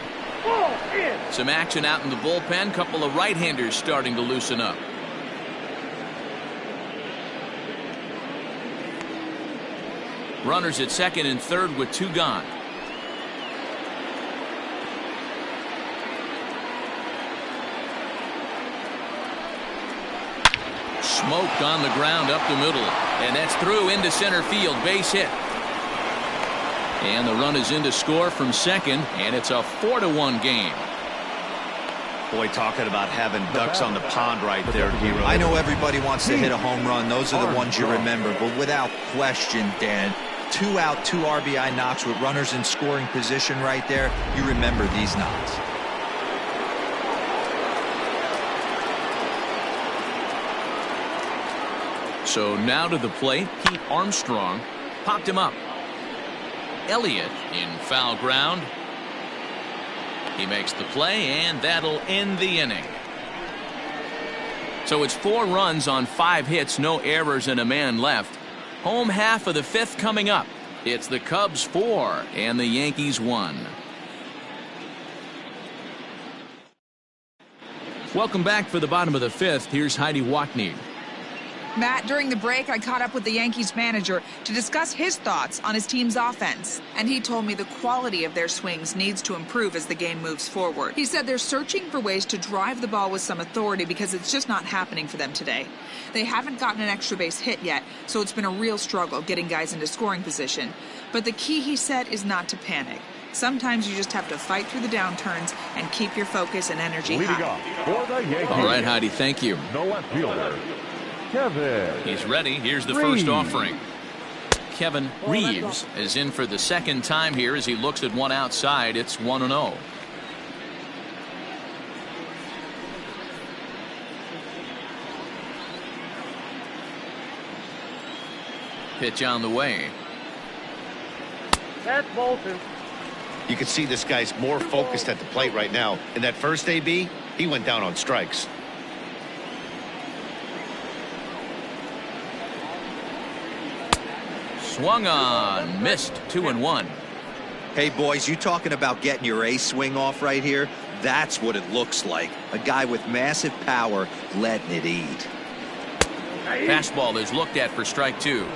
Some action out in the bullpen. Couple of right-handers starting to loosen up. Runners at second and third with 2 gone. Smoked on the ground up the middle, and that's through into center field. Base hit. And the run is in to score from second, and it's a 4-1 game. Boy, talking about having ducks on the pond right there, Hero. I know everybody wants to hit a home run. Those are the ones you remember. But without question, Dan, 2 out, 2 RBI knocks with runners in scoring position right there. You remember these knocks. So now to the plate, Pete Armstrong popped him up. Elliott in foul ground. He makes the play, and that'll end the inning. So it's 4 runs on 5 hits, no errors, and a man left. Home half of the fifth coming up. It's the Cubs 4 and the Yankees 1. Welcome back for the bottom of the fifth. Here's Heidi Watney. Matt, during the break, I caught up with the Yankees manager to discuss his thoughts on his team's offense. And he told me the quality of their swings needs to improve as the game moves forward. He said they're searching for ways to drive the ball with some authority because it's just not happening for them today. They haven't gotten an extra base hit yet, so it's been a real struggle getting guys into scoring position. But the key, he said, is not to panic. Sometimes you just have to fight through the downturns and keep your focus and energy high. All right, Heidi, thank you. No left fielder, Kevin. He's ready. Here's the first offering. Kevin Reeves is in for the second time here as he looks at one outside. It's 1-0. Pitch on the way. That's Bolton. You can see this guy's more focused at the plate right now. In that first AB, he went down on strikes. Swung on, missed, 2-1. Hey, boys, you talking about getting your A swing off right here? That's what it looks like. A guy with massive power letting it eat. Fastball is looked at for strike 2.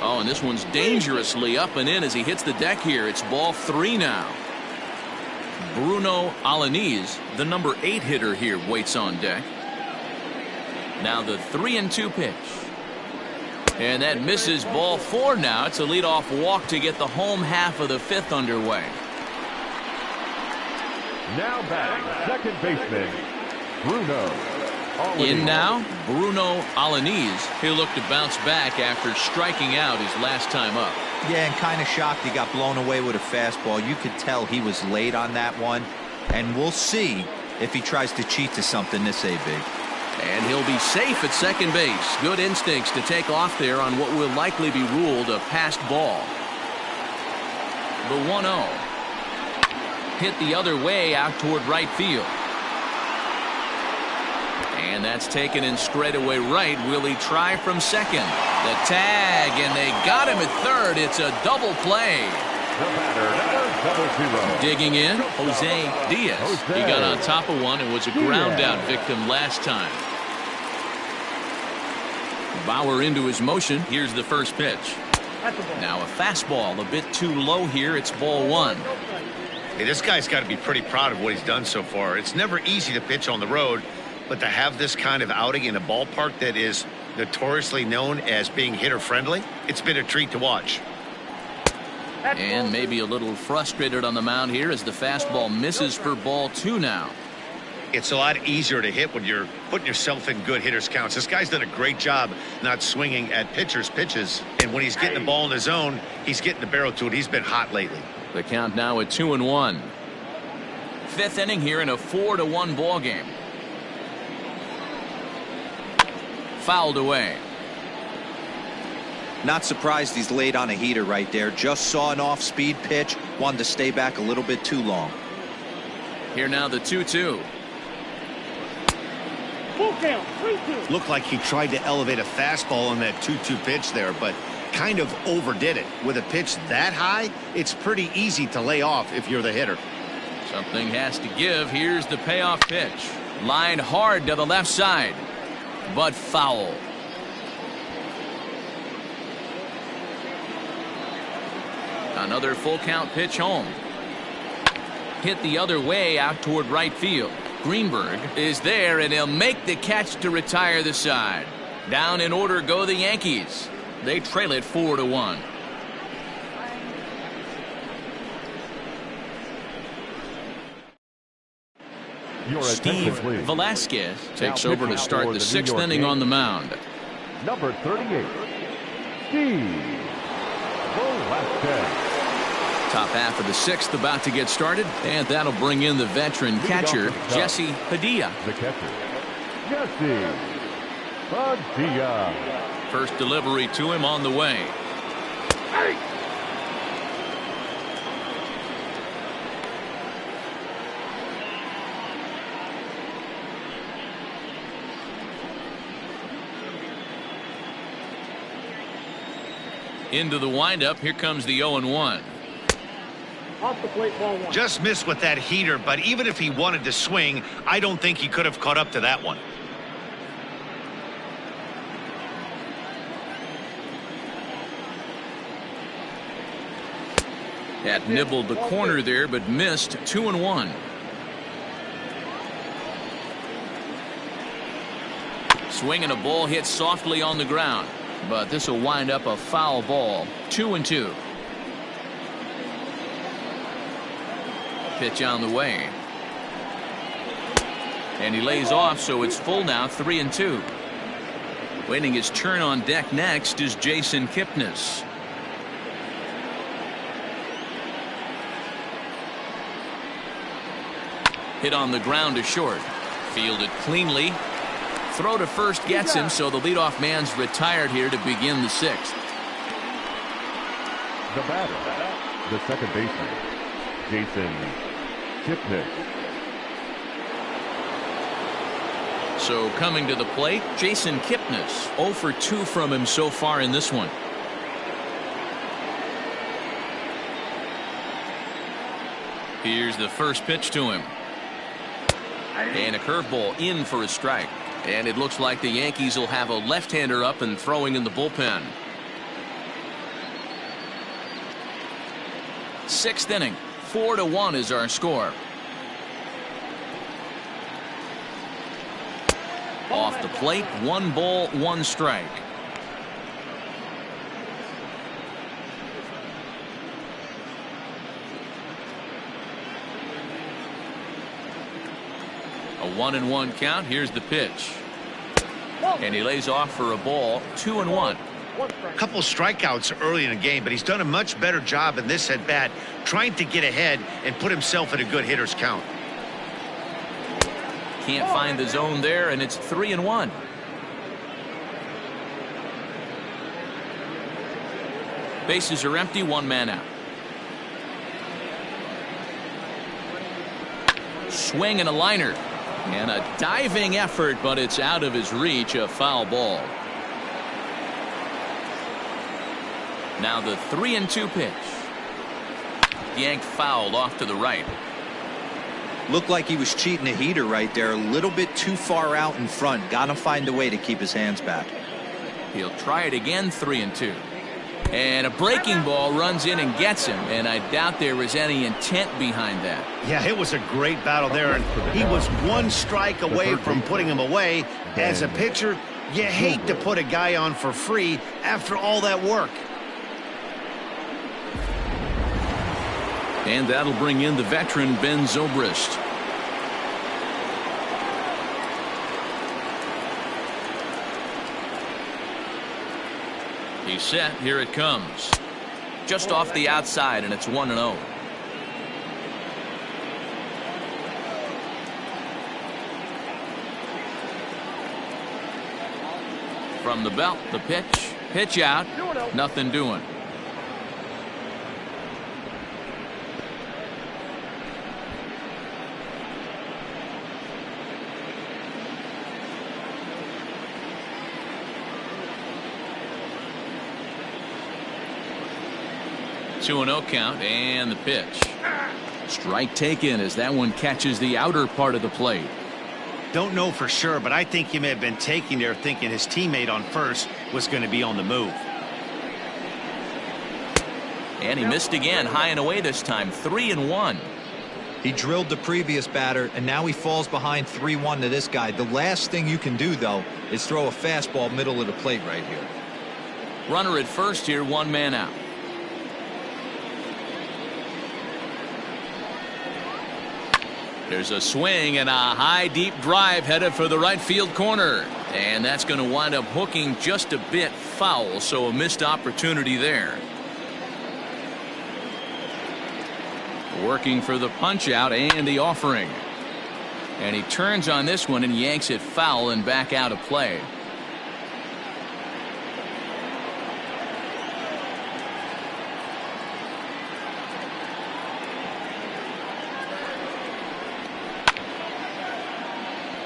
Oh, and this one's dangerously up and in as he hits the deck here. It's ball 3 now. Bruno Alaniz, the number 8 hitter here, waits on deck. Now the 3-2 pitch. And that misses, ball 4 now. It's a leadoff walk to get the home half of the fifth underway. Now batting, second baseman, Bruno Alaniz. In now, Bruno Alaniz. He'll look to bounce back after striking out his last time up. Yeah, and kind of shocked he got blown away with a fastball. You could tell he was late on that one. And we'll see if he tries to cheat to something this AB. And he'll be safe at second base. Good instincts to take off there on what will likely be ruled a passed ball. The 1-0. Hit the other way out toward right field. And that's taken in straightaway right. Will he try from second? The tag, and they got him at third. It's a double play. The batter, number 00. Digging in, Jose Diaz. He got on top of one and was a ground out victim last time. Bauer into his motion. Here's the first pitch. Now a fastball a bit too low here. It's ball 1. Hey, this guy's got to be pretty proud of what he's done so far. It's never easy to pitch on the road, but to have this kind of outing in a ballpark that is notoriously known as being hitter friendly, it's been a treat to watch. And maybe a little frustrated on the mound here as the fastball misses for ball 2 now. It's a lot easier to hit when you're putting yourself in good hitters counts. This guy's done a great job not swinging at pitchers' pitches, and when he's getting the ball in the zone, he's getting the barrel to it. He's been hot lately. The count now at 2-1. Fifth inning here in a 4-1 ball game. Fouled away. Not surprised he's late on a heater right there. Just saw an off-speed pitch. Wanted to stay back a little bit too long. Here now the 2-2. Full count, 3-2. Looked like he tried to elevate a fastball on that 2-2 pitch there, but kind of overdid it. With a pitch that high, it's pretty easy to lay off if you're the hitter. Something has to give. Here's the payoff pitch. Line hard to the left side, but foul. Another full count pitch home. Hit the other way out toward right field. Greenberg is there, and he'll make the catch to retire the side. Down in order go the Yankees. They trail it 4-1. Steve Velasquez takes over to start the sixth inning on the mound. Number 38, Steve Velasquez. Top half of the sixth about to get started, and that'll bring in the veteran catcher, Jesse Padilla. The catcher, Jesse Padilla. First delivery to him on the way. Into the windup. Here comes the 0-1. Off the plate, ball one. Just missed with that heater, but even if he wanted to swing, I don't think he could have caught up to that one. That nibbled the corner there, but missed. 2-1. Swinging a ball hit softly on the ground, but this will wind up a foul ball. 2-2. Pitch on the way, and he lays off, so it's full now. 3-2. Waiting his turn on deck next is Jason Kipnis. Hit on the ground to short. Fielded cleanly. Throw to first gets him, so the leadoff man's retired here to begin the 6th. The batter, the second baseman, Jason Kipnis. So coming to the plate, Jason Kipnis. 0 for 2 from him so far in this one. Here's the first pitch to him. And a curveball in for a strike. And it looks like the Yankees will have a left-hander up and throwing in the bullpen. 6th inning. 4-1 is our score. Off the plate, 1 ball, 1 strike. A 1-1 count. Here's the pitch. And he lays off for a ball. 2-1. A couple strikeouts early in the game, but he's done a much better job in this at bat trying to get ahead and put himself in a good hitter's count. Can't find the zone there, and it's 3-1. Bases are empty. 1 man out. Swing and a liner. And a diving effort, but it's out of his reach. A foul ball. Now the 3-2 pitch. Yanked fouled off to the right. Looked like he was cheating a heater right there. A little bit too far out in front. Gotta find a way to keep his hands back. He'll try it again. 3-2. And a breaking ball runs in and gets him, and I doubt there was any intent behind that. Yeah, it was a great battle there, and he was 1 strike away from putting him away. As a pitcher, you hate to put a guy on for free after all that work. And that'll bring in the veteran Ben Zobrist. He's set. Here it comes. Just off the outside, and it's 1-0. From the belt, the pitch. Pitch out. Nothing doing. Two 2-0 count, and the pitch. Strike taken as that one catches the outer part of the plate. Don't know for sure, but I think he may have been taking there thinking his teammate on first was going to be on the move. And he missed again, high and away this time. 3-1. He drilled the previous batter, and now he falls behind 3-1 to this guy. The last thing you can do, though, is throw a fastball middle of the plate right here. Runner at first here, 1 man out. There's a swing and a high deep drive headed for the right field corner, and that's going to wind up hooking just a bit foul, so a missed opportunity there. Working for the punch out and the offering, and he turns on this one and yanks it foul and back out of play.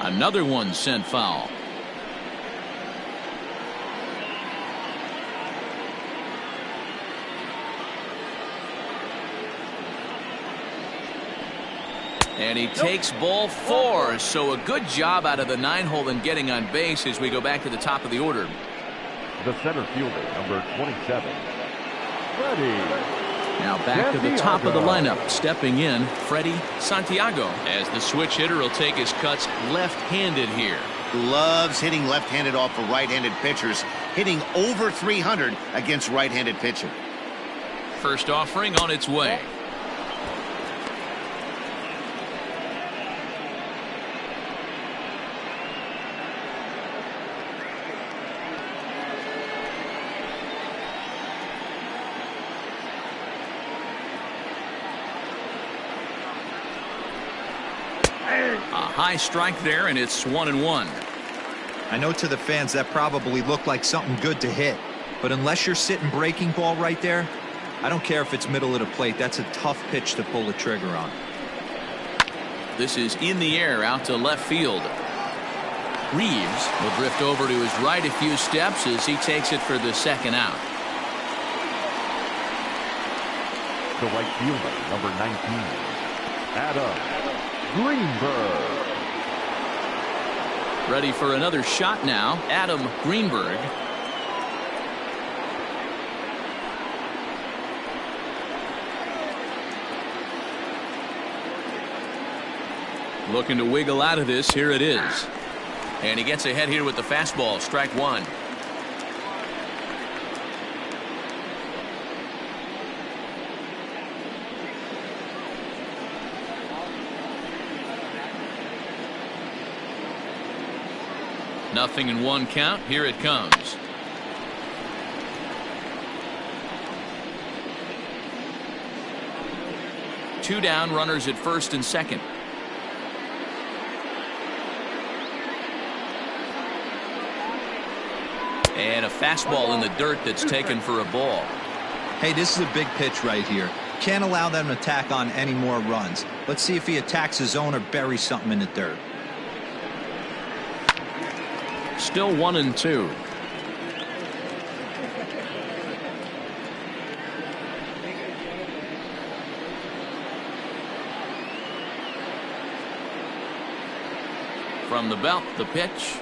Another one sent foul. And he takes ball 4. So a good job out of the 9-hole in getting on base as we go back to the top of the order. The center fielder, number 27, Freddie. Now back to the top of the lineup. Stepping in, Freddie Santiago, as the switch hitter will take his cuts left-handed here. Loves hitting left-handed off of right-handed pitchers, hitting over 300 against right-handed pitching. First offering on its way. A high strike there, and it's 1-1. I know to the fans that probably looked like something good to hit, but unless you're sitting breaking ball right there, I don't care if it's middle of the plate. That's a tough pitch to pull the trigger on. This is in the air out to left field. Reeves will drift over to his right a few steps as he takes it for the second out. The right fielder, number 19, Adam Greenberg. Ready for another shot now, Adam Greenberg. Looking to wiggle out of this. Here it is. And he gets ahead here with the fastball. Strike 1. Nothing in 1 count. Here it comes. Two down, runners at first and second. And a fastball in the dirt that's taken for a ball. Hey, this is a big pitch right here. Can't allow them to tack on any more runs. Let's see if he attacks his zone or buries something in the dirt. Still 1-2. From the belt, the pitch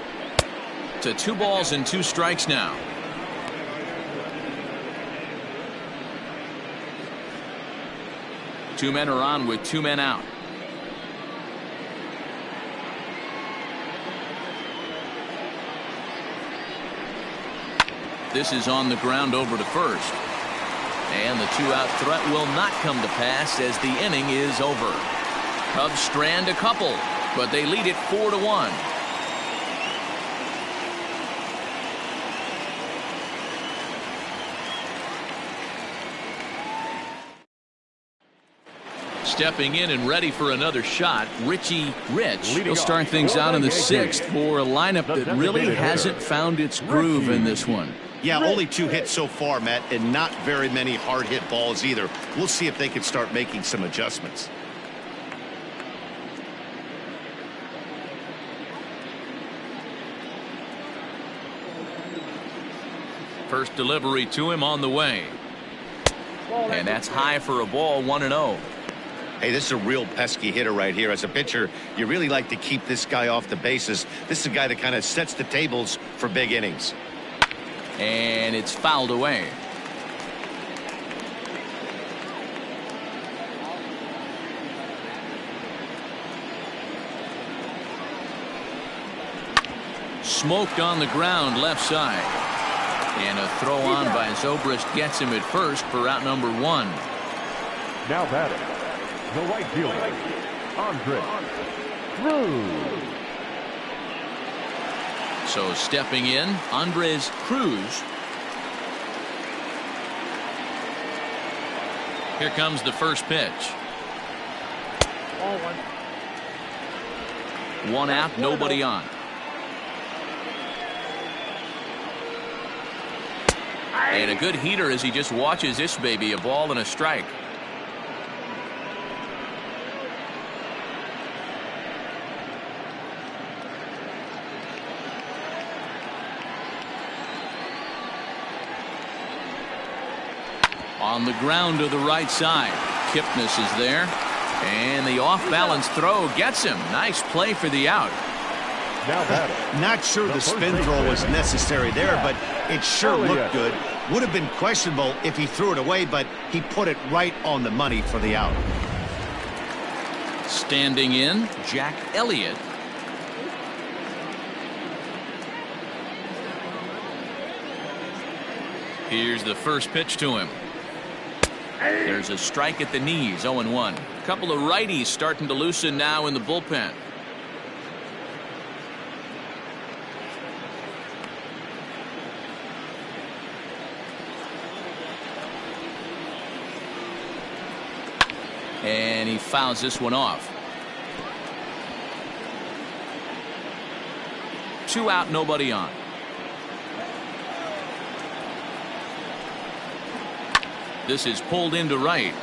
to 2 balls and 2 strikes now. Two men are on with 2 men out. This is on the ground over to first. And the 2-out threat will not come to pass as the inning is over. Cubs strand a couple, but they lead it 4-1. Stepping in and ready for another shot, Richie Rich will start things out in the 6th for a lineup that really hasn't found its groove in this one. Yeah, only 2 hits so far, Matt, and not very many hard hit balls either. We'll see if they can start making some adjustments. First delivery to him on the way. And that's high for a ball, 1-0. Hey, this is a real pesky hitter right here. As a pitcher, you really like to keep this guy off the bases. This is a guy that kind of sets the tables for big innings. And it's fouled away. Smoked on the ground left side. And a throw on by Zobrist gets him at first for out number 1. Now batting, the right fielder, Andre Cruz. So stepping in, Andres Cruz. Here comes the first pitch. 1 out, nobody on. And a good heater as he just watches this baby, a ball and a strike. On the ground to the right side. Kipnis is there. And the off-balance throw gets him. Nice play for the out. Now batting. Not sure the spin throw was necessary there, but it sure looked good. Would have been questionable if he threw it away, but he put it right on the money for the out. Standing in, Jack Elliott. Here's the first pitch to him. There's a strike at the knees, 0-1. A couple of righties starting to loosen now in the bullpen. And he fouls this one off. 2 out, nobody on. This is pulled into right.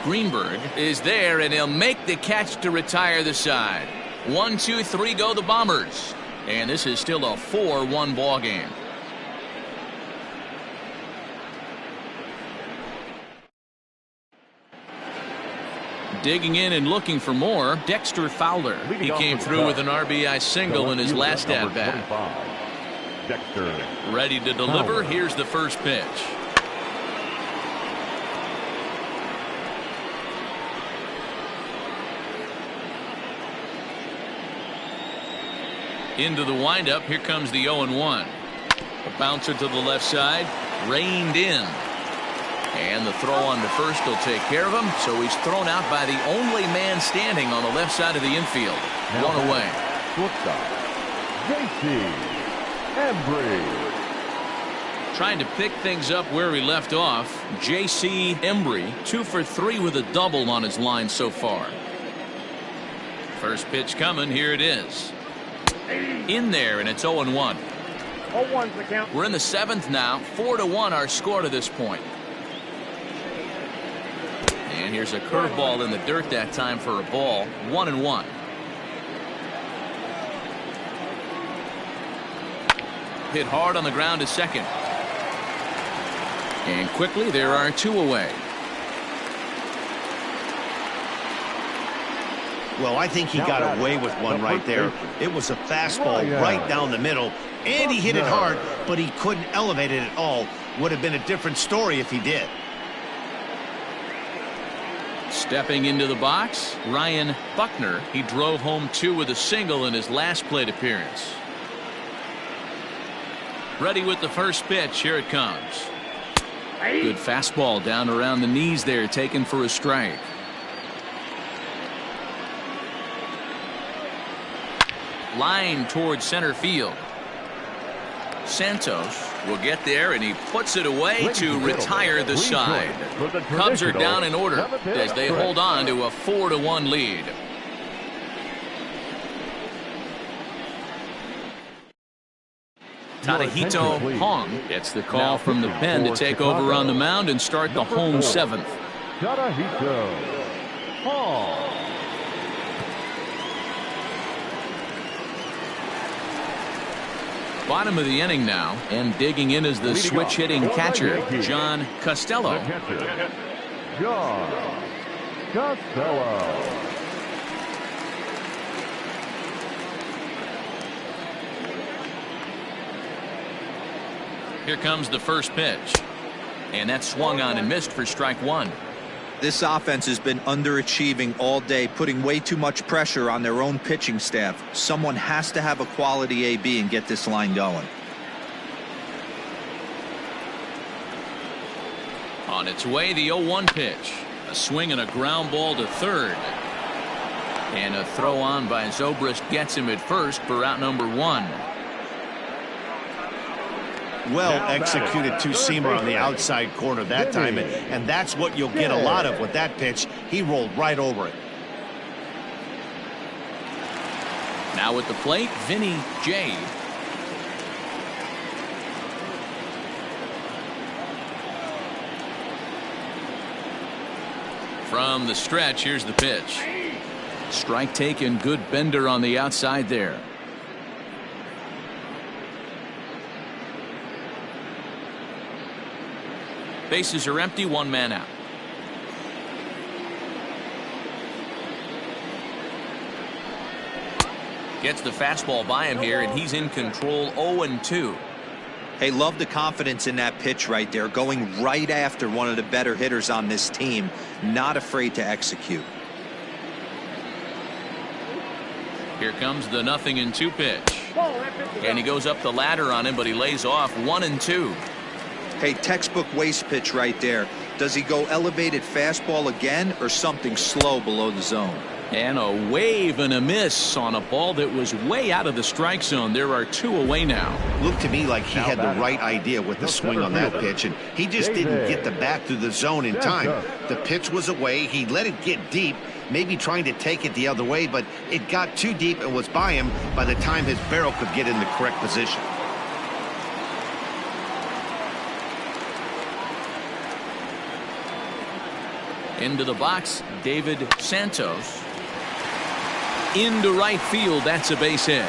Greenberg is there, and he'll make the catch to retire the side. 1, 2, 3 go the Bombers. And this is still a 4-1 ball game. Digging in and looking for more, Dexter Fowler. He came through with an RBI single in his last at-bat. Ready to deliver. Here's the first pitch. Into the windup. Here comes the 0-1. A bouncer to the left side. Reined in. And the throw on to first will take care of him. So he's thrown out by the only man standing on the left side of the infield. Now 1 away. Shortstop, Embry. Trying to pick things up where he left off. J.C. Embry, 2 for 3 with a double on his line so far. First pitch coming. Here it is. In there, and it's 0-1. 0-1's the count. We're in the 7th now. 4-1 our score to this point. And here's a curveball in the dirt that time for a ball. 1-1. Hit hard on the ground to second. And quickly there are 2 away. Well, I think he got away with one right there. It was a fastball right down the middle, and he hit it hard, but he couldn't elevate it at all. Would have been a different story if he did. Stepping into the box, Ryan Buckner. He drove home 2 with a single in his last plate appearance. Ready with the first pitch. Here it comes. Good fastball down around the knees there, taken for a strike. Line towards center field. Santos will get there, and he puts it away to retire the side. Cubs are down in order as they hold on to a 4-1 lead. Tadahito Hong gets the call from the pen to take over on the mound and start the home 7th. Tadahito Hong. Bottom of the inning now, and digging in is the switch hitting catcher, John Costello. John Costello. Here comes the first pitch. And that swung on and missed for strike 1. This offense has been underachieving all day, putting way too much pressure on their own pitching staff. Someone has to have a quality AB and get this line going. On its way, the 0-1 pitch. A swing and a ground ball to third. And a throw on by Zobrist gets him at first for out number 1. Well executed two-seamer on the outside corner that time, and that's what you'll get a lot of with that pitch. He rolled right over it. Now at the plate, Vinny J. From the stretch, here's the pitch. Strike taken, good bender on the outside there. Bases are empty, 1 man out. Gets the fastball by him here, and he's in control. 0-2. Hey, love the confidence in that pitch right there, going right after one of the better hitters on this team, not afraid to execute. Here comes the 0-2 pitch. And he goes up the ladder on him, but he lays off. 1-2. Hey, textbook waste pitch right there. Does he go elevated fastball again or something slow below the zone? And a wave and a miss on a ball that was way out of the strike zone. There are 2 away now. Looked to me like he had the right idea with the swing on that pitch, and he just didn't get the bat through the zone in time. The pitch was away. He let it get deep, maybe trying to take it the other way, but it got too deep and was by him by the time his barrel could get in the correct position. Into the box, David Santos. Into right field. That's a base hit.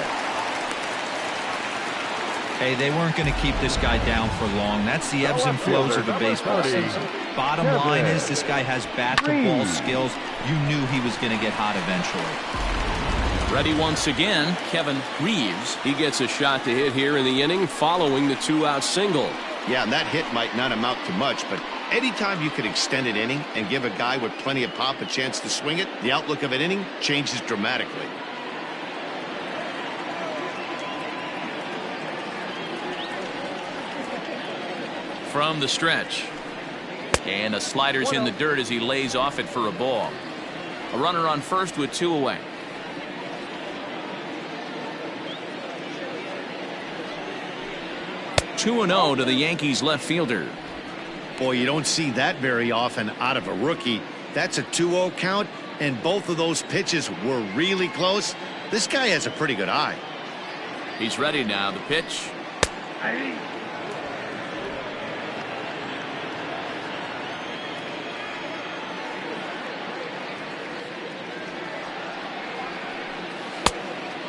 Hey, they weren't going to keep this guy down for long. That's the ebbs and flows of a baseball season. Bottom line is this guy has bat-to-ball skills. You knew he was going to get hot eventually. Ready once again, Kevin Reeves. He gets a shot to hit here in the inning following the 2-out single. Yeah, and that hit might not amount to much, but anytime you can extend an inning and give a guy with plenty of pop a chance to swing it, the outlook of an inning changes dramatically. From the stretch. And a slider's in the dirt as he lays off it for a ball. A runner on first with 2 away. (2-0) to the Yankees left fielder. Boy, you don't see that very often out of a rookie. That's a 2-0 count, and both of those pitches were really close. This guy has a pretty good eye. He's ready now. The pitch.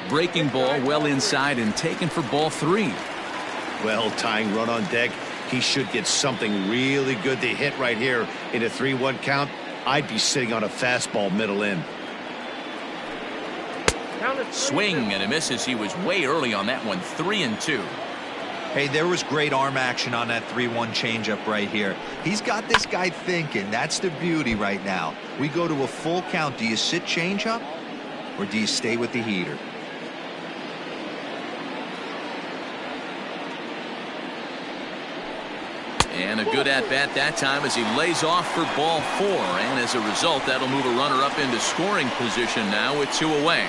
Breaking ball well inside and taken for ball 3. Well, tying run on deck. He should get something really good to hit right here in a 3-1 count. I'd be sitting on a fastball middle in. Swing and a miss as he was way early on that one. 3-2. Hey, there was great arm action on that 3-1 changeup right here. He's got this guy thinking. That's the beauty right now. We go to a full count. Do you sit changeup or do you stay with the heater? And a good at-bat that time as he lays off for ball 4. And as a result, that'll move a runner up into scoring position now with 2 away.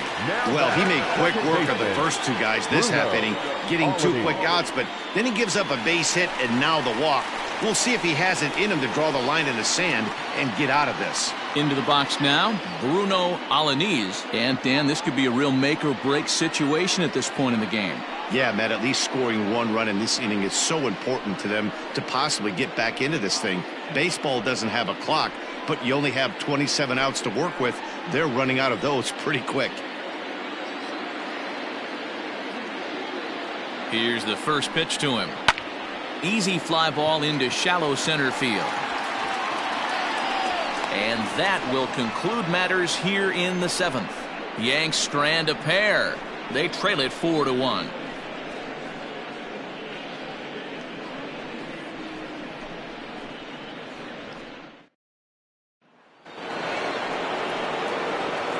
Well, he made quick work of the first 2 guys this half inning, getting 2 quick outs, but then he gives up a base hit and now the walk. We'll see if he has it in him to draw the line in the sand and get out of this. Into the box now, Bruno Alaniz. And, Dan, this could be a real make-or-break situation at this point in the game. Yeah, Matt, at least scoring 1 run in this inning is so important to them to possibly get back into this thing. Baseball doesn't have a clock, but you only have 27 outs to work with. They're running out of those pretty quick. Here's the first pitch to him. Easy fly ball into shallow center field. And that will conclude matters here in the 7th. Yanks strand a pair. They trail it 4-1.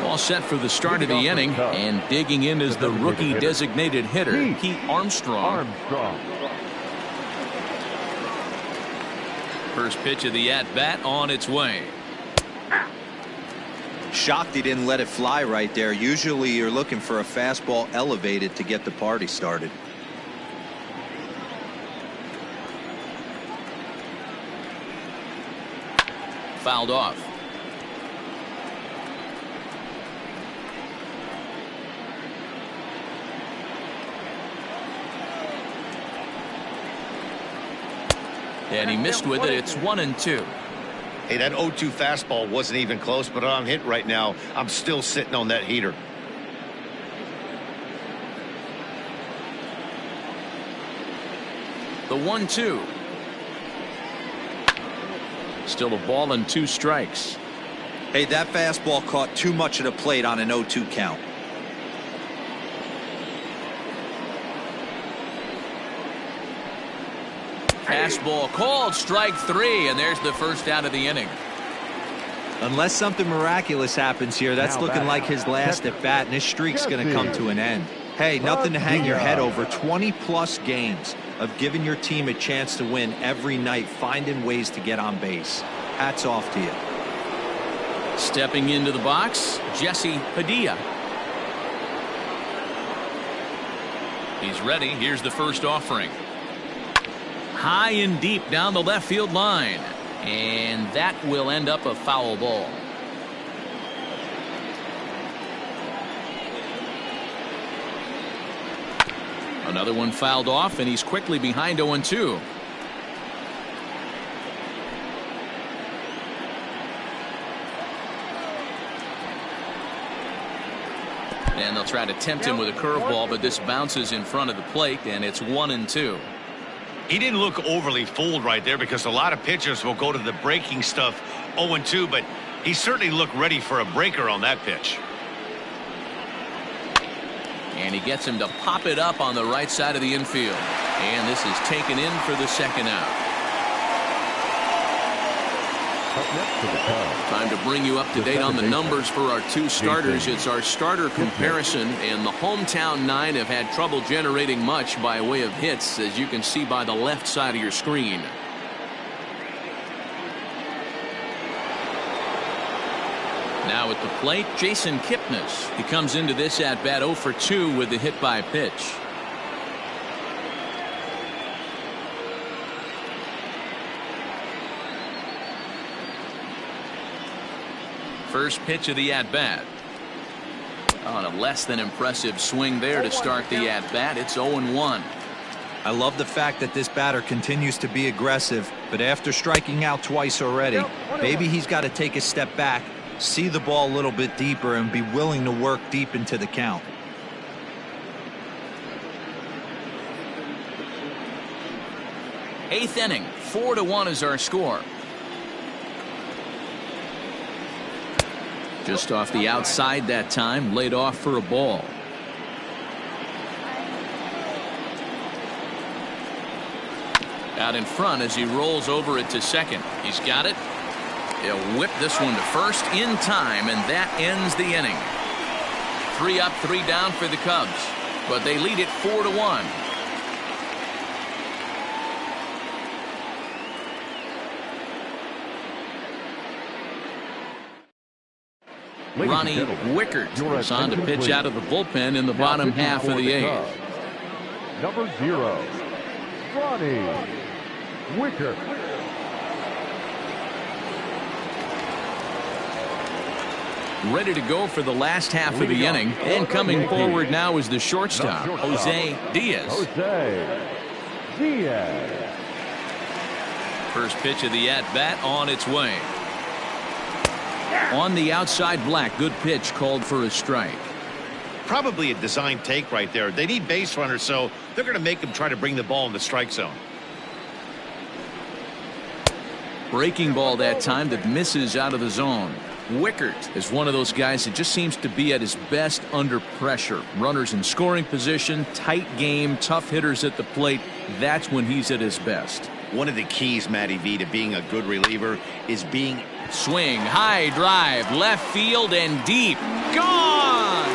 All set for the start of the inning, and digging in is the rookie designated hitter, Pete Armstrong. First pitch of the at-bat on its way. Shocked he didn't let it fly right there. Usually you're looking for a fastball elevated to get the party started. Fouled off. And he missed with it. It's 1-2. Hey, that 0-2 fastball wasn't even close, but I'm hit right now. I'm still sitting on that heater. The 1-2. Still a ball and 2 strikes. Hey, that fastball caught too much of the plate on an 0-2 count. Fastball called, strike 3, and there's the first out of the inning. Unless something miraculous happens here, that's looking like his last at bat, and his streak's going to come to an end. Hey, nothing to hang your head over. 20-plus games of giving your team a chance to win every night, finding ways to get on base. Hats off to you. Stepping into the box, Jesse Padilla. He's ready. Here's the first offering. High and deep down the left field line. And that will end up a foul ball. Another one fouled off, and he's quickly behind 0-2. And they'll try to tempt him with a curveball, but this bounces in front of the plate, and it's 1-2. He didn't look overly fooled right there, because a lot of pitchers will go to the breaking stuff 0-2, but he certainly looked ready for a breaker on that pitch. And he gets him to pop it up on the right side of the infield. And this is taken in for the second out. Time to bring you up to date on the numbers for our two starters. It's our starter comparison, and the hometown nine have had trouble generating much by way of hits, as you can see by the left side of your screen. Now at the plate, Jason Kipnis. He comes into this at bat 0 for 2 with the hit by pitch. First pitch of the at-bat. On a less than impressive swing there to start the at-bat. It's 0-1. I love the fact that this batter continues to be aggressive, but after striking out twice already, maybe he's got to take a step back, see the ball a little bit deeper, and be willing to work deep into the count. Eighth inning, 4-1 is our score. Just off the outside that time, laid off for a ball. Out in front as he rolls over it to second. He's got it. He'll whip this one to first in time, and that ends the inning. 3 up, 3 down for the Cubs, but they lead it 4-1. Ronnie Wickert is on to pitch out of the bullpen in the bottom half of the 8th. Number 0, Ronnie Wickert. Ready to go for the last half of the inning, and coming forward now is the shortstop, Jose Diaz. First pitch of the at-bat on its way. On the outside, Black. Good pitch, called for a strike. Probably a design take right there. They need base runners, so they're going to make him try to bring the ball in the strike zone. Breaking ball that time that misses out of the zone. Wickert is one of those guys that just seems to be at his best under pressure. Runners in scoring position, tight game, tough hitters at the plate. That's when he's at his best. One of the keys, Matty V, to being a good reliever is being... Swing, high drive, left field and deep. Gone!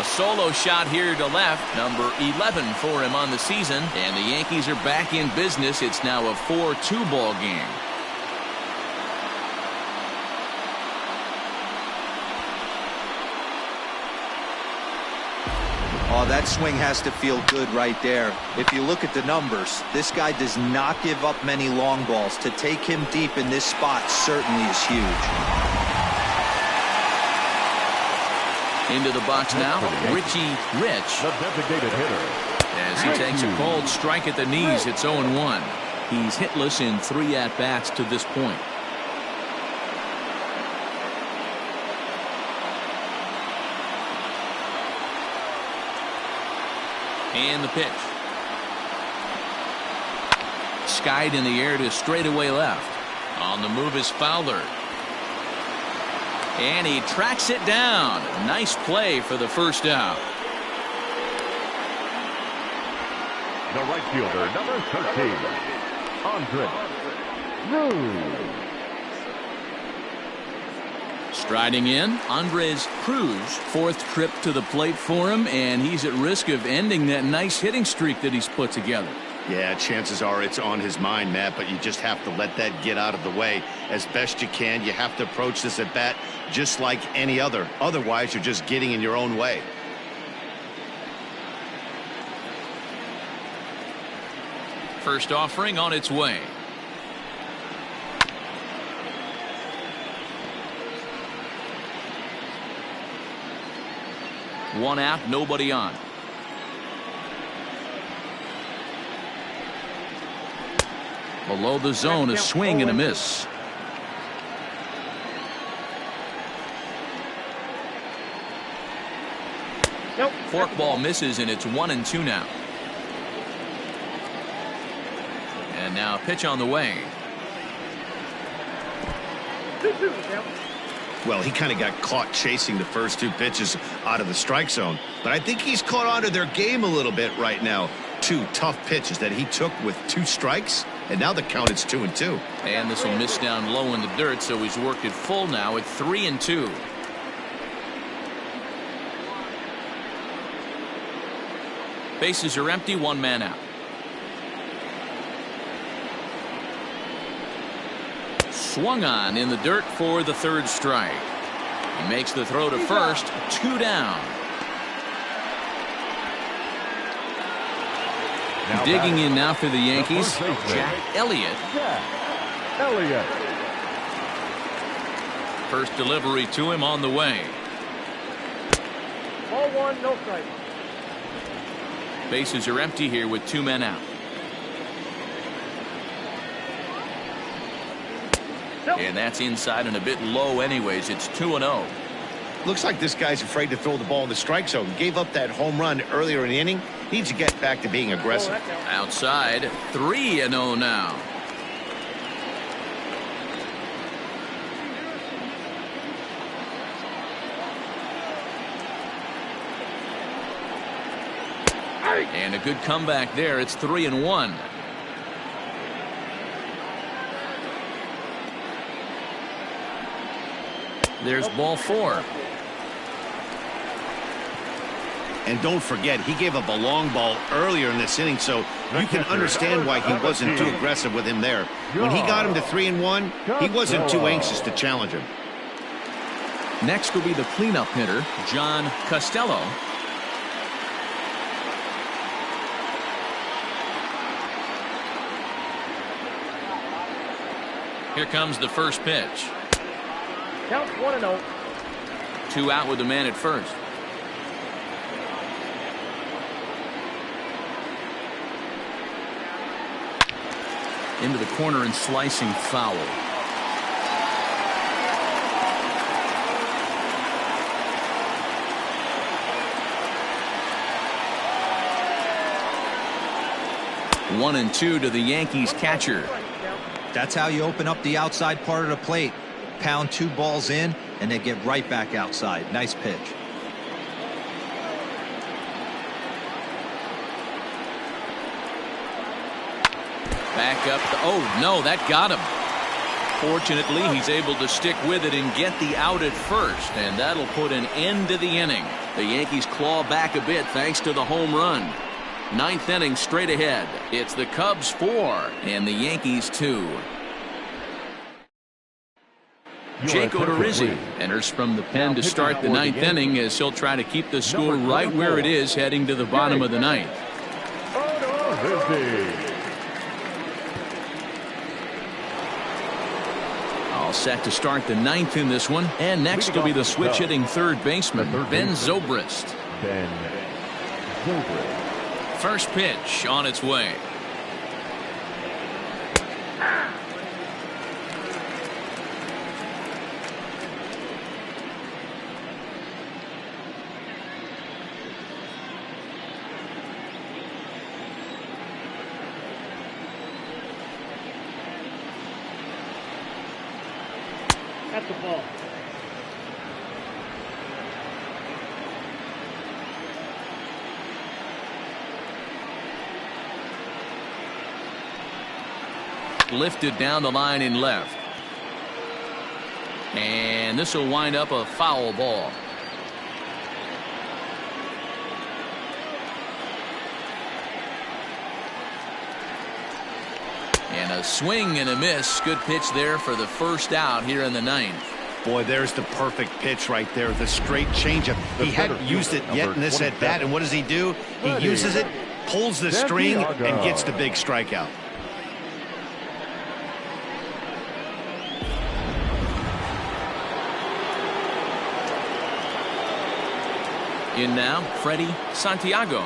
A solo shot here to left, number 11 for him on the season, and the Yankees are back in business. It's now a 4-2 ball game. Oh, that swing has to feel good right there. If you look at the numbers, this guy does not give up many long balls. To take him deep in this spot certainly is huge. Into the box now, Richie Rich. The designated hitter. As he takes a cold strike at the knees, it's 0-1. He's hitless in 3 at-bats to this point. And the pitch. Skied in the air to straightaway left. On the move is Fowler. And he tracks it down. Nice play for the first out. The right fielder, number 13, Andre Cruz. Striding in, Andres Cruz, fourth trip to the plate for him, and he's at risk of ending that nice hitting streak that he's put together. Yeah, chances are it's on his mind, Matt, but you just have to let that get out of the way as best you can. You have to approach this at bat just like any other. Otherwise, you're just getting in your own way. First offering on its way. One out, nobody on. Below the zone, a swing and a miss. Nope. Forkball misses, and it's 1-2 now. And now a pitch on the way. 2-2 the count. Well, he kind of got caught chasing the first two pitches out of the strike zone. But I think he's caught on to their game a little bit right now. Two tough pitches that he took with 2 strikes. And now the count is 2-2. And this will miss down low in the dirt, so he's worked it full now at 3-2. Bases are empty, one man out. Swung on in the dirt for the third strike. He makes the throw to first, 2 down. Now Digging in now for the Yankees, first baseman, Jack Elliott. Jack Elliott. First delivery to him on the way. Ball 1, no strike. Bases are empty here with 2 men out. And that's inside and a bit low anyways. It's 2-0. Looks like this guy's afraid to throw the ball in the strike zone. Gave up that home run earlier in the inning. Needs to get back to being aggressive. Outside, 3-0 now. And a good comeback there. It's 3-1. There's ball 4. And don't forget, he gave up a long ball earlier in this inning, so you can understand why he wasn't too aggressive with him there. When he got him to 3-1, he wasn't too anxious to challenge him. Next will be the cleanup hitter, John Costello. Here comes the first pitch. Count 1-0. 2 out with the man at first. Into the corner and slicing foul. One and 2 to the Yankees catcher. That's how you open up the outside part of the plate. Pound 2 balls in and then get right back outside. Nice pitch. Back up. Oh, no, that got him. Fortunately, he's able to stick with it and get the out at first, and that'll put an end to the inning. The Yankees claw back a bit thanks to the home run. 9th inning straight ahead. It's the Cubs 4 and the Yankees 2. Jake Odorizzi enters from the pen to start the 9th inning as he'll try to keep the score right where it is heading to the bottom of the 9th. All set to start the 9th in this one, and next will be the switch hitting third baseman Ben Zobrist. First pitch on its way. That's the ball. Lifted down the line in left. And this will wind up a foul ball. And a swing and a miss. Good pitch there for the first out here in the ninth. Boy, there's the perfect pitch right there. The straight changeup. He hadn't used it yet in this at bat. And what does he do? He uses it, pulls the string, and gets the big strikeout. In now, Freddie Santiago.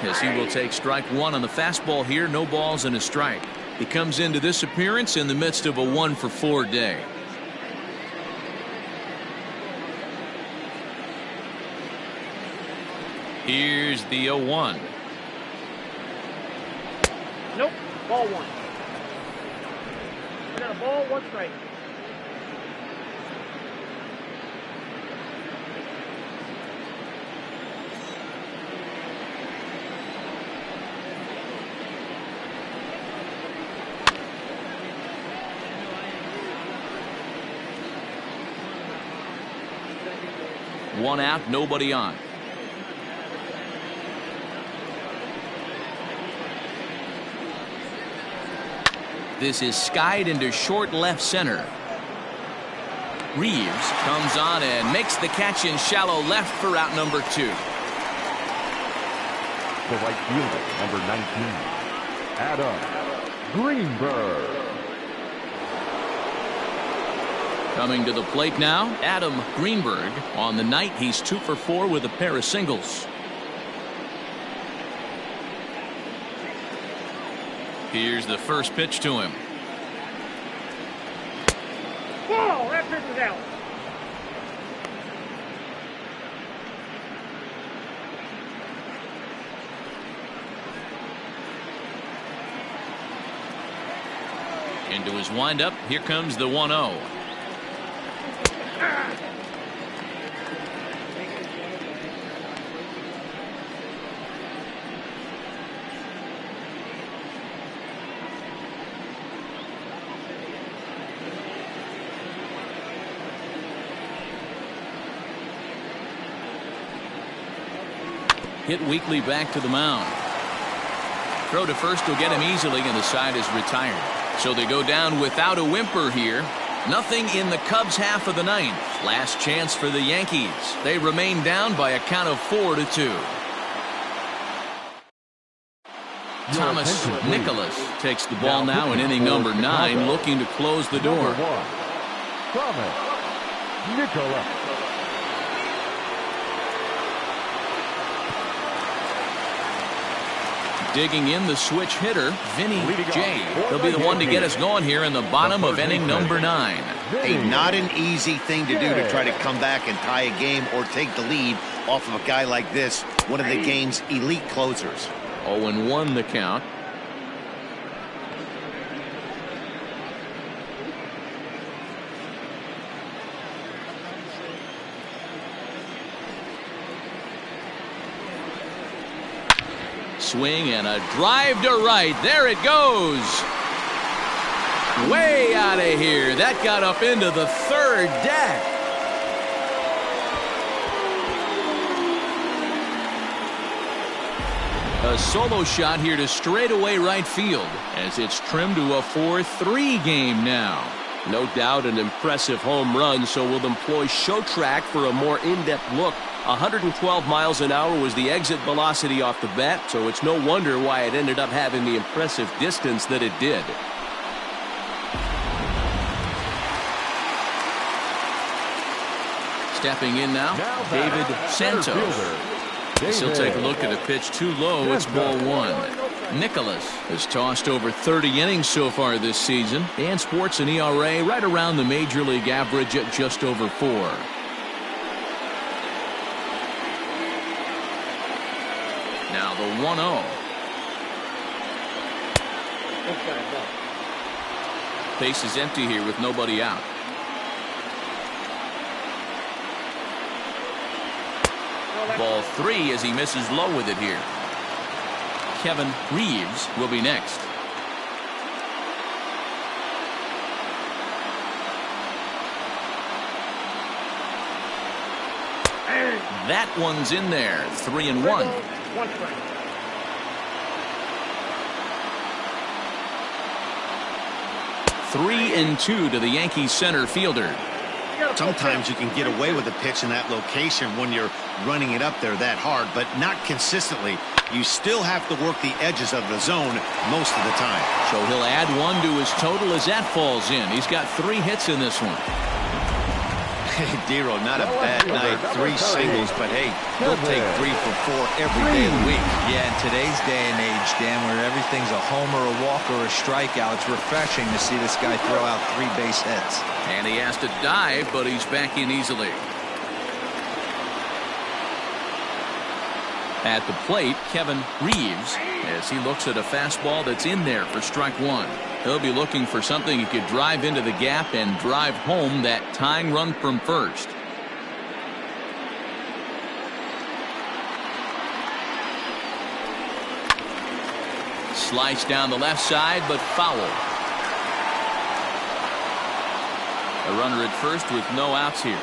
As he will take strike one on the fastball here. No balls and a strike. He comes into this appearance in the midst of a 1-for-4 day. Here's the 0-1. Nope. Ball one. We got a ball, one strike. One out, nobody on. This is skied into short left center. Reeves comes on and makes the catch in shallow left for out number 2. The right fielder, number 19, Adam Greenberg. Coming to the plate now, Adam Greenberg. On the night, he's 2-for-4 with a pair of singles. Here's the first pitch to him. Ball! That pitch is out. Into his windup, here comes the 1-0. Hit weakly back to the mound. Throw to first will get him easily, and the side is retired. So they go down without a whimper here. Nothing in the Cubs half of the ninth. Last chance for the Yankees. They remain down by a count of 4-2. Thomas Nicholas takes the ball now in inning number 9, looking to close the door. Thomas Nicholas. Digging in the switch hitter, Vinny J. He'll be the one to get us going here in the bottom of inning number 9. Hey, not an easy thing to do to try to come back and tie a game or take the lead off of a guy like this, one of the game's elite closers. 0-1 the count. Swing and a drive to right. There it goes. Way out of here. That got up into the third deck. A solo shot here to straightaway right field as it's trimmed to a 4-3 game now. No doubt an impressive home run, so we'll employ show track for a more in-depth look. 112 miles an hour was the exit velocity off the bat, so it's no wonder why it ended up having the impressive distance that it did. Stepping in now, David Santos. He'll take a look at a pitch too low. It's ball 1. Nicholas has tossed over 30 innings so far this season and sports an ERA right around the major league average at just over 4. Now the 1-0. Base is empty here with nobody out. Ball 3 as he misses low with it here. Kevin Reeves will be next. That one's in there. 3-1. 1 strike. Three and 2 to the Yankees center fielder. Sometimes you can get away with a pitch in that location when you're running it up there that hard, but not consistently. You still have to work the edges of the zone most of the time. So he'll add 1 to his total as that falls in. He's got 3 hits in this one. Hey, Dero, not a bad night. 3 singles, but hey, he'll take 3 for 4 every day of the week. Yeah, in today's day and age, Dan, where everything's a homer, a walk, or a strikeout, it's refreshing to see this guy throw out 3 base hits. And he has to dive, but he's back in easily. At the plate, Kevin Reeves, as he looks at a fastball that's in there for strike 1. He'll be looking for something he could drive into the gap and drive home that tying run from first. Slice down the left side, but foul. A runner at first with no outs here.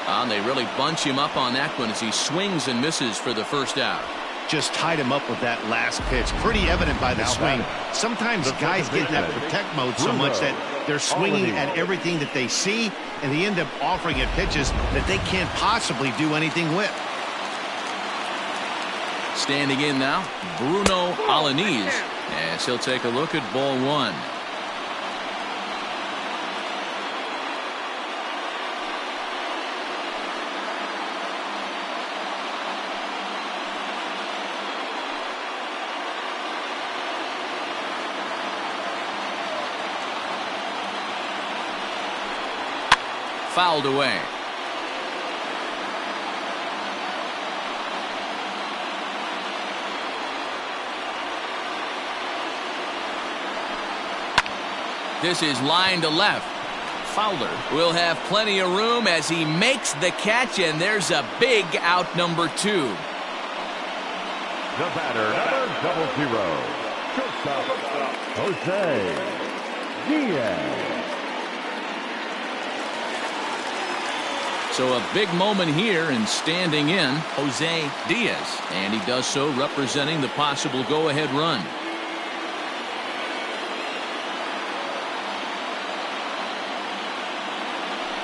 And they really bunch him up on that one as he swings and misses for the first out. Just tied him up with that last pitch. Pretty evident by the swing. Sometimes guys get in that protect mode so much that they're swinging at everything that they see, and they end up offering it pitches that they can't possibly do anything with. Standing in now, Bruno Alaniz, as he'll take a look at ball 1. Fouled away. This is line to left. Fowler will have plenty of room as he makes the catch, and there's a big out, number 2. The batter, number 00. Shortstop, Jose Diaz. So a big moment here, and standing in, Jose Diaz. And he does so representing the possible go-ahead run.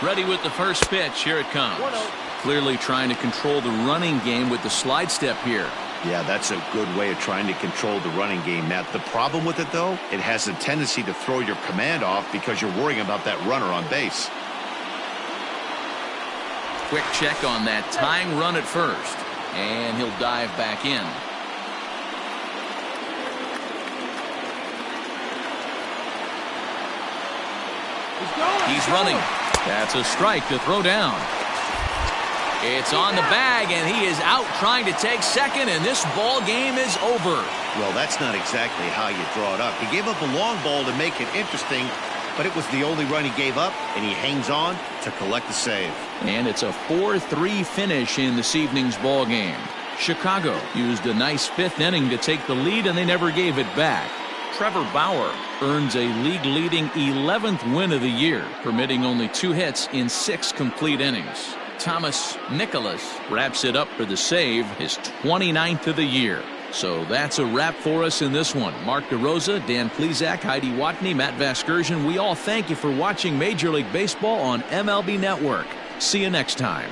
Ready with the first pitch. Here it comes. Clearly trying to control the running game with the slide step here. Yeah, that's a good way of trying to control the running game, Matt. The problem with it, though, it has a tendency to throw your command off because you're worrying about that runner on base. Quick check on that tying run at first, and he'll dive back in. He's running. That's a strike to throw down. It's on the bag, and he is out trying to take second, and this ball game is over. Well, that's not exactly how you draw it up. He gave up a long ball to make it interesting, but it was the only run he gave up, and he hangs on to collect the save. And it's a 4-3 finish in this evening's ball game. Chicago used a nice 5th inning to take the lead, and they never gave it back. Trevor Bauer earns a league-leading 11th win of the year, permitting only 2 hits in 6 complete innings. Thomas Nicholas wraps it up for the save, his 29th of the year. So that's a wrap for us in this one. Mark DeRosa, Dan Plesac, Heidi Watney, Matt Vasgersian. We all thank you for watching Major League Baseball on MLB Network. See you next time.